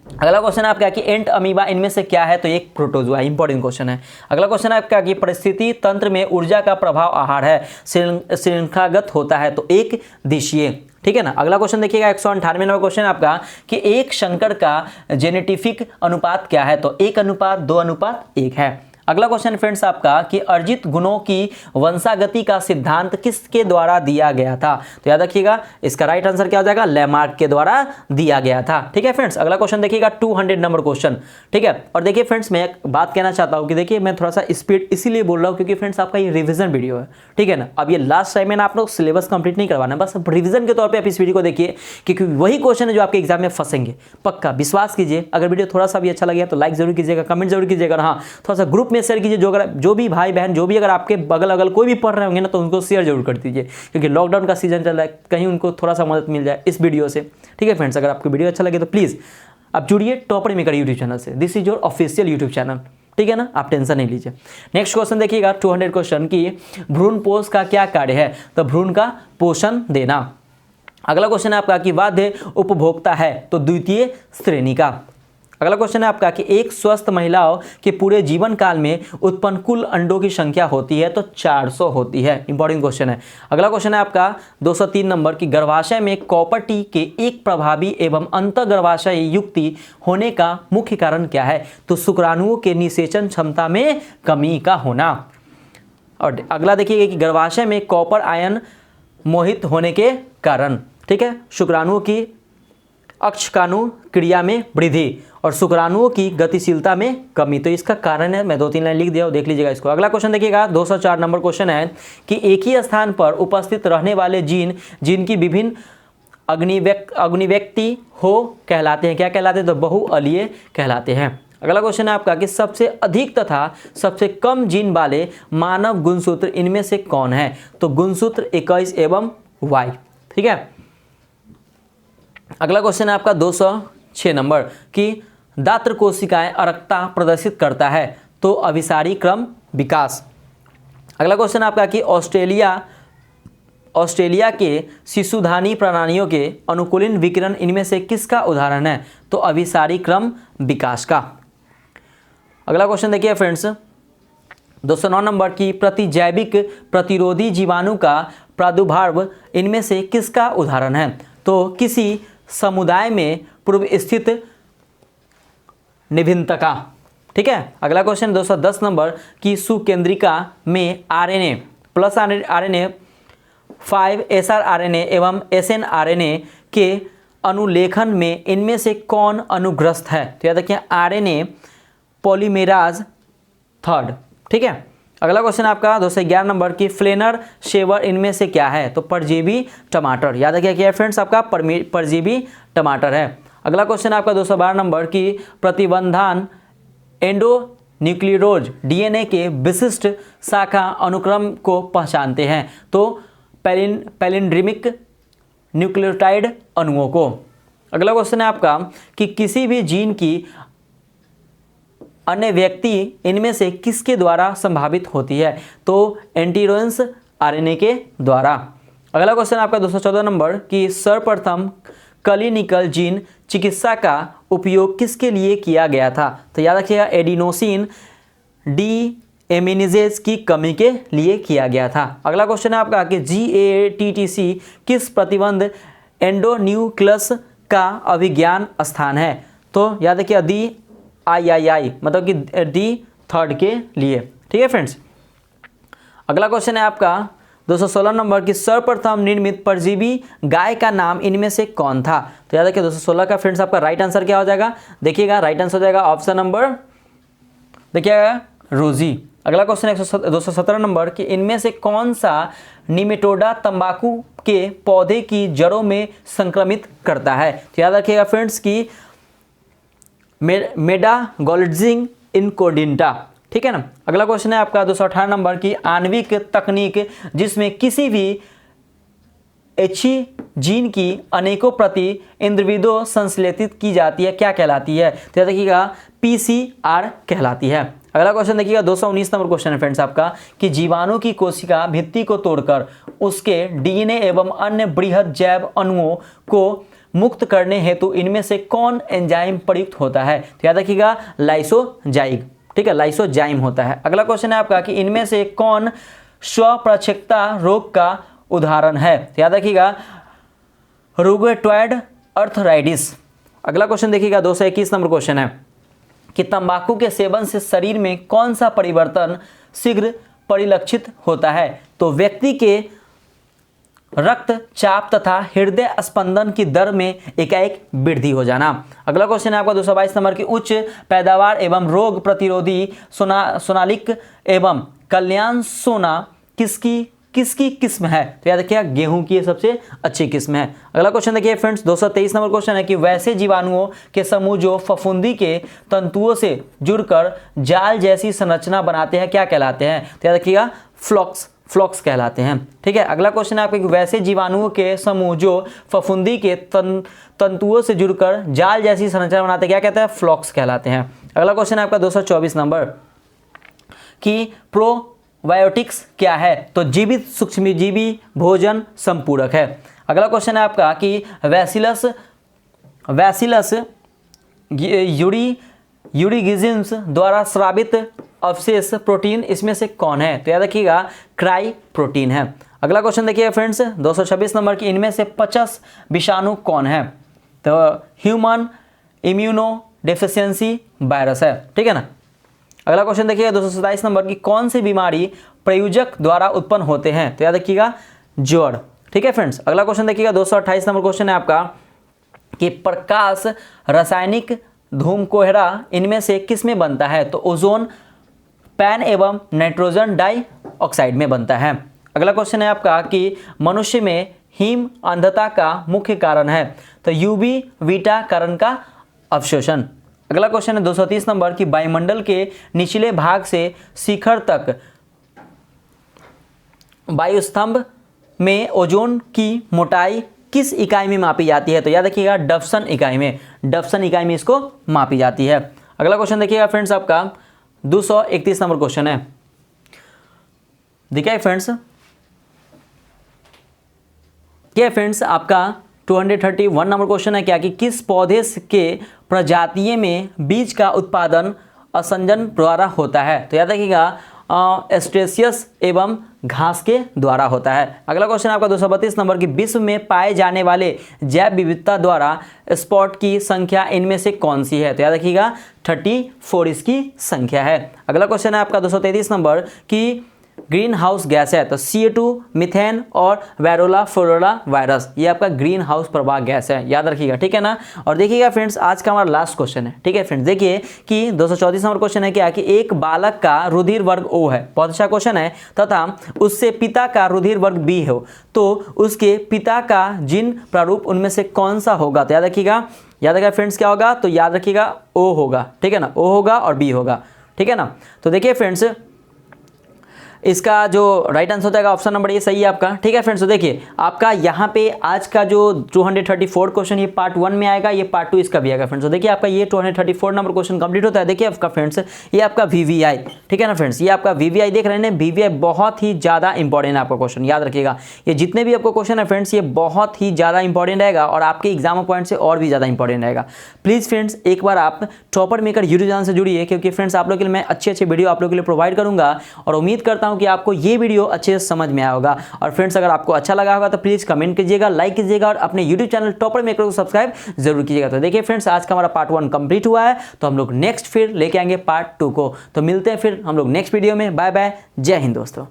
Speaker 1: अगला क्वेश्चन है आपका कि एंट अमीबा इनमें से क्या है? तो एक प्रोटोजोआ। इंपॉर्टेंट क्वेश्चन है। अगला क्वेश्चन है आपका कि परिस्थिति तंत्र में ऊर्जा का प्रभाव आहार है श्रृंखलागत होता है? तो एक दिशीय, ठीक है ना। अगला क्वेश्चन देखिएगा 198 नंबर क्वेश्चन आपका कि एक संकर का जेनेटिफिक अनुपात क्या है? तो 1:2:1 है। अगला क्वेश्चन फ्रेंड्स आपका कि अर्जित गुणों की वंशागति का सिद्धांत किसके द्वारा दिया गया था? तो याद रखिएगा इसका राइट आंसर क्या हो जाएगा? लैमार्क के द्वारा दिया गया था, ठीक है फ्रेंड्स। अगला क्वेश्चन देखिएगा 200 नंबर क्वेश्चन, ठीक है। और देखिए फ्रेंड्स मैं एक बात कहना चाहता हूँ कि देखिए मैं थोड़ा सा स्पीड इसीलिए बोल रहा हूँ क्योंकि फ्रेंड्स आपका ये रिविजन वीडियो है, ठीक है ना। अब ये लास्ट टाइम में ना आप लोग सिलेबस कंप्लीट नहीं करवाना, बस रिविजन के तौर पर आप इस वीडियो को देखिए क्योंकि वही क्वेश्चन है जो आपके एग्जाम में फंसेंगे, पक्का विश्वास कीजिए। अगर वीडियो थोड़ा सा भी अच्छा लगे तो लाइक जरूर कीजिएगा, कमेंट जरूर कीजिएगा, हाँ थोड़ा सा ग्रुप में शेयर कीजिए। जो भी भाई बहन जो भी अगर आपके बगल अगल कोई भी पढ़ रहे होंगे ना तो उनको शेयर जरूर कर दीजिए क्योंकि लॉकडाउन का सीजन चल रहा है, कहीं उनको थोड़ा सा मदद मिल जाए इस वीडियो से, ठीक है फ्रेंड्स। अगर आपको वीडियो अच्छा लगे तो प्लीज़ आप जुड़िए टॉपर मेकर यूट्यूब चैनल से। This is your official YouTube channel, ठीक है ना, आप टेंशन नहीं लीजिए। नेक्स्ट क्वेश्चन देखिएगा 200 क्वेश्चन की भ्रूण पोष का क्या कार्य है? तो भ्रूण का पोषण देना। अगला क्वेश्चन है आपका कि वाद्य उपभोक्ता है? तो द्वितीय श्रेणी का। अगला क्वेश्चन है आपका कि एक स्वस्थ महिलाओं के पूरे जीवन काल में उत्पन्न कुल अंडों की संख्या होती है? तो 400 होती है। इंपॉर्टेंट क्वेश्चन है। अगला क्वेश्चन है आपका 203 नंबर की गर्भाशय में कॉपर टी के एक प्रभावी एवं अंतर्गर्भाशय युक्ति होने का मुख्य कारण क्या है? तो शुक्राणुओं के निषेचन क्षमता में कमी का होना। और अगला देखिएगा कि गर्भाशय में कॉपर आयन मोहित होने के कारण, ठीक है, शुक्राणुओं की अक्षकाणु क्रिया में वृद्धि और शुक्राणुओं की गतिशीलता में कमी। तो इसका कारण है, मैं 2-3 लाइन लिख दिया, देख लीजिएगा इसको। अगला क्वेश्चन देखिएगा 204 नंबर क्वेश्चन है कि एक ही स्थान पर उपस्थित रहने वाले जीन जिनकी विभिन्न अग्निव्यक्ति हो कहलाते हैं, क्या कहलाते हैं? तो बहुअलीय कहलाते हैं। अगला क्वेश्चन है आपका कि सबसे अधिक तथा सबसे कम जीन वाले मानव गुणसूत्र इनमें से कौन है? तो गुणसूत्र 21 एवं Y, ठीक है। अगला क्वेश्चन है आपका 206 नंबर कि दात्र कोशिकाएं अरक्ता प्रदर्शित करता है, तो अभिसारी क्रम विकास। अगला क्वेश्चन आपका कि ऑस्ट्रेलिया के शिशुधानी प्रणालियों के अनुकूलन विकिरण इनमें से किसका उदाहरण है? तो अभिसारी क्रम विकास का। अगला क्वेश्चन देखिए फ्रेंड्स 209 नंबर की प्रतिजैविक प्रतिरोधी जीवाणु का प्रादुर्भाव इनमें से किसका उदाहरण है? तो किसी समुदाय में पूर्व स्थित निभिन्नता, ठीक है। अगला क्वेश्चन 210 नंबर की सुकेंद्रिका में RNA प्लस RNA 5 SrRNA एवं SNRNA के अनुलेखन में इनमें से कौन अनुग्रस्त है? तो याद रखिए RNA पॉलीमेराज 3, ठीक है। अगला क्वेश्चन आपका 211 नंबर की फ्लेनर शेवर इनमें से क्या है? तो परजीवी टमाटर। याद रखिए क्या फ्रेंड्स आपका परजीवी टमाटर है। अगला क्वेश्चन आपका 212 नंबर की प्रतिबंधन एंडोन्यूक्लियोज DNA के विशिष्ट शाखा अनुक्रम को पहचानते हैं, तो पैलिंड्रिमिक न्यूक्लियोटाइड अणुओं को। अगला क्वेश्चन है आपका कि किसी भी जीन की अन्य व्यक्ति इनमें से किसके द्वारा संभावित होती है? तो एंटीरोन्स RNA के द्वारा। अगला क्वेश्चन आपका 214 नंबर कि सर्वप्रथम क्लिनिकल जीन चिकित्सा का उपयोग किसके लिए किया गया था? तो याद रखिएगा एडिनोसिन डीएमिनेजेज की कमी के लिए किया गया था। अगला क्वेश्चन है आपका कि GATTC किस प्रतिबंध एंडोन्यूक्लियस का अभिज्ञान स्थान है? तो याद रखिए DII मतलब कि D3 के लिए, ठीक है फ्रेंड्स। अगला क्वेश्चन है आपका 216 नंबर की सर्वप्रथम निर्मित परजीवी गाय का नाम इनमें से कौन था? तो याद रखिए 216 का फ्रेंड्स आपका राइट आंसर क्या हो जाएगा? देखिएगा राइट आंसर हो जाएगा ऑप्शन नंबर देखिएगा रोजी। अगला क्वेश्चन 217 नंबर कि इनमें से कौन सा निमेटोडा तंबाकू के पौधे की जड़ों में संक्रमित करता है? तो याद रखिएगा फ्रेंड्स की मेडागोल्जिंग इनकोडिंटा, ठीक है ना। अगला क्वेश्चन है आपका 218 नंबर की आणविक तकनीक जिसमें किसी भी अच्छी जीन की अनेकों प्रति इंद्रविदों संश्लेषित की जाती है, क्या कहलाती है? तो याद रखिएगा PCR कहलाती है। अगला क्वेश्चन देखिएगा 219 नंबर क्वेश्चन है फ्रेंड्स आपका कि जीवाणु की कोशिका भित्ति को तोड़कर उसके DNA एवं अन्य बृहद जैव अणुओं को मुक्त करने हेतु इनमें से कौन एंजाइम प्रयुक्त होता है? तो याद रखिएगा लाइसोजाइम, ठीक है, लाइसोजाइम होता है। अगला क्वेश्चन है आपका कि इनमें से कौन स्वप्रक्षेपता रोग का उदाहरण है? तो याद रखिएगा रूमेटॉइड आर्थराइटिस। अगला क्वेश्चन देखिएगा 221 नंबर क्वेश्चन है कि तंबाकू के सेवन से शरीर में कौन सा परिवर्तन शीघ्र परिलक्षित होता है? तो व्यक्ति के रक्तचाप तथा हृदय स्पंदन की दर में एकाएक वृद्धि हो जाना। अगला क्वेश्चन है आपका 222 नंबर की उच्च पैदावार एवं रोग प्रतिरोधी सोनालिक एवं कल्याण सोना किसकी किस्म है? तो याद रखिएगा गेहूं की सबसे अच्छी किस्म है। अगला क्वेश्चन देखिए फ्रेंड्स 223 नंबर क्वेश्चन है कि वैसे जीवाणुओं के समूह जो फफूंदी के तंतुओं से जुड़कर जाल जैसी संरचना बनाते हैं क्या कहलाते हैं? तो याद रखिएगा फ्लॉक्स कहलाते हैं, ठीक है। अगला क्वेश्चन है आपके वैसे जीवाणुओं के समूह जो फफूंदी के तंतुओं से जुड़कर जाल जैसी संरचना बनाते हैं क्या कहते हैं? फ्लॉक्स कहलाते हैं। अगला क्वेश्चन है आपका 224 नंबर कि प्रोबायोटिक्स क्या है? तो जीवित सूक्ष्मजीवी भोजन संपूरक है। अगला क्वेश्चन है आपका कि वैसिलस यूरिगिजिन्स द्वारा स्रावित अवशेष प्रोटीन इसमें से कौन है? तो याद रखिएगा क्राई प्रोटीन है। अगला क्वेश्चन देखिए फ्रेंड्स 226 नंबर की इनमें से 50 विषाणु कौन है? तो ह्यूमन इम्यूनो डेफिशिएंसी वायरस है, ठीक है ना। अगला क्वेश्चन देखिएगा 227 नंबर की कौन सी बीमारी प्रयोजक द्वारा उत्पन्न होते हैं? तो याद रखिएगा ज्वर, ठीक है फ्रेंड्स। अगला क्वेश्चन देखिएगा 228 नंबर क्वेश्चन है आपका कि प्रकाश रासायनिक धूम कोहरा इनमें से किस में बनता है? तो ओजोन, पैन एवं नाइट्रोजन डाइऑक्साइड में बनता है। अगला क्वेश्चन है आपका कि मनुष्य में हिम अंधता का मुख्य कारण है? तो यूवी बीटा कारण का अवशोषण। अगला क्वेश्चन है 230 नंबर कि वायुमंडल के निचले भाग से शिखर तक वायुस्तंभ में ओजोन की मोटाई किस इकाई में मापी जाती है? तो याद रखिएगा डफसन इकाई में, डफसन इकाई में इसको मापी जाती है। अगला क्वेश्चन देखिएगा फ्रेंड्स आपका 231 नंबर क्वेश्चन है। देखिए फ्रेंड्स, क्या फ्रेंड्स आपका 231 नंबर क्वेश्चन है क्या कि किस पौधे के प्रजातियों में बीज का उत्पादन असंजन द्वारा होता है? तो याद रखिएगा एस्ट्रेसियस एवं घास के द्वारा होता है। अगला क्वेश्चन आपका 232 नंबर की विश्व में पाए जाने वाले जैव विविधता द्वारा स्पॉट की संख्या इनमें से कौन सी है? तो याद रखिएगा 34 इसकी संख्या है। अगला क्वेश्चन है आपका 233 नंबर की ग्रीन हाउस गैस है? तो CO2, मीथेन और वैरोला फ्लोरा वायरस, ये आपका ग्रीन हाउस प्रवाह गैस है, याद रखिएगा, ठीक है ना। और देखिएगा फ्रेंड्स आज का हमारा लास्ट क्वेश्चन है, ठीक है फ्रेंड्स। देखिए कि 234 नंबर क्वेश्चन है क्या कि एक बालक का रुधिर वर्ग O है, बहुत अच्छा क्वेश्चन है, तथा उससे पिता का रुधिर वर्ग B हो, तो उसके पिता का जिन प्रारूप उनमें से कौन सा होगा? तो याद रखिएगा फ्रेंड्स क्या होगा? तो याद रखिएगा O होगा, ठीक है ना, O होगा और B होगा, ठीक है ना। तो देखिए फ्रेंड्स इसका जो राइट आंसर हो जाएगा ऑप्शन नंबर ये सही है आपका, ठीक है फ्रेंड्स। तो देखिए आपका यहाँ पे आज का जो 234 क्वेश्चन ये पार्ट 1 में आएगा, ये पार्ट 2 इसका भी आएगा फ्रेंड्स। तो देखिए आपका ये 234 नंबर क्वेश्चन कंप्लीट होता है। देखिए आपका फ्रेंड्स ये आपका VVI, ठीक है ना फ्रेंड्स, ये आपका VVI देख रहे हैं। VVI बहुत ही ज़्यादा इंपॉर्टेंट है आपका क्वेश्चन, याद रखिएगा। ये जितने भी आपको क्वेश्चन है फ्रेंड्स ये बहुत ही ज़्यादा इंपॉर्टेंट रहेगा और आपके एग्जाम पॉइंट से और भी ज़्यादा इंपॉर्टेंट रहेगा। प्लीज़ फ्रेंड्स एक बार आप टॉपर मेकर यूट्यूब चैनल से जुड़िए, क्योंकि फ्रेंड्स आप लोग के लिए मैं अच्छे वीडियो आप लोग के लिए प्रोवाइड करूँगा और उम्मीद करता हूँ कि आपको ये वीडियो अच्छे से समझ में आया होगा। और फ्रेंड्स अगर आपको अच्छा लगा होगा तो प्लीज कमेंट कीजिएगा, लाइक कीजिएगा और अपने यूट्यूब चैनल टॉपर मेकर को सब्सक्राइब जरूर कीजिएगा। तो देखिए फ्रेंड्स आज का हमारा पार्ट 1 कंप्लीट हुआ है, तो हम लोग नेक्स्ट फिर लेके आएंगे पार्ट 2 को। तो मिलते हैं फिर हम लोग नेक्स्ट वीडियो में। बाय बाय, जय हिंद दोस्तों।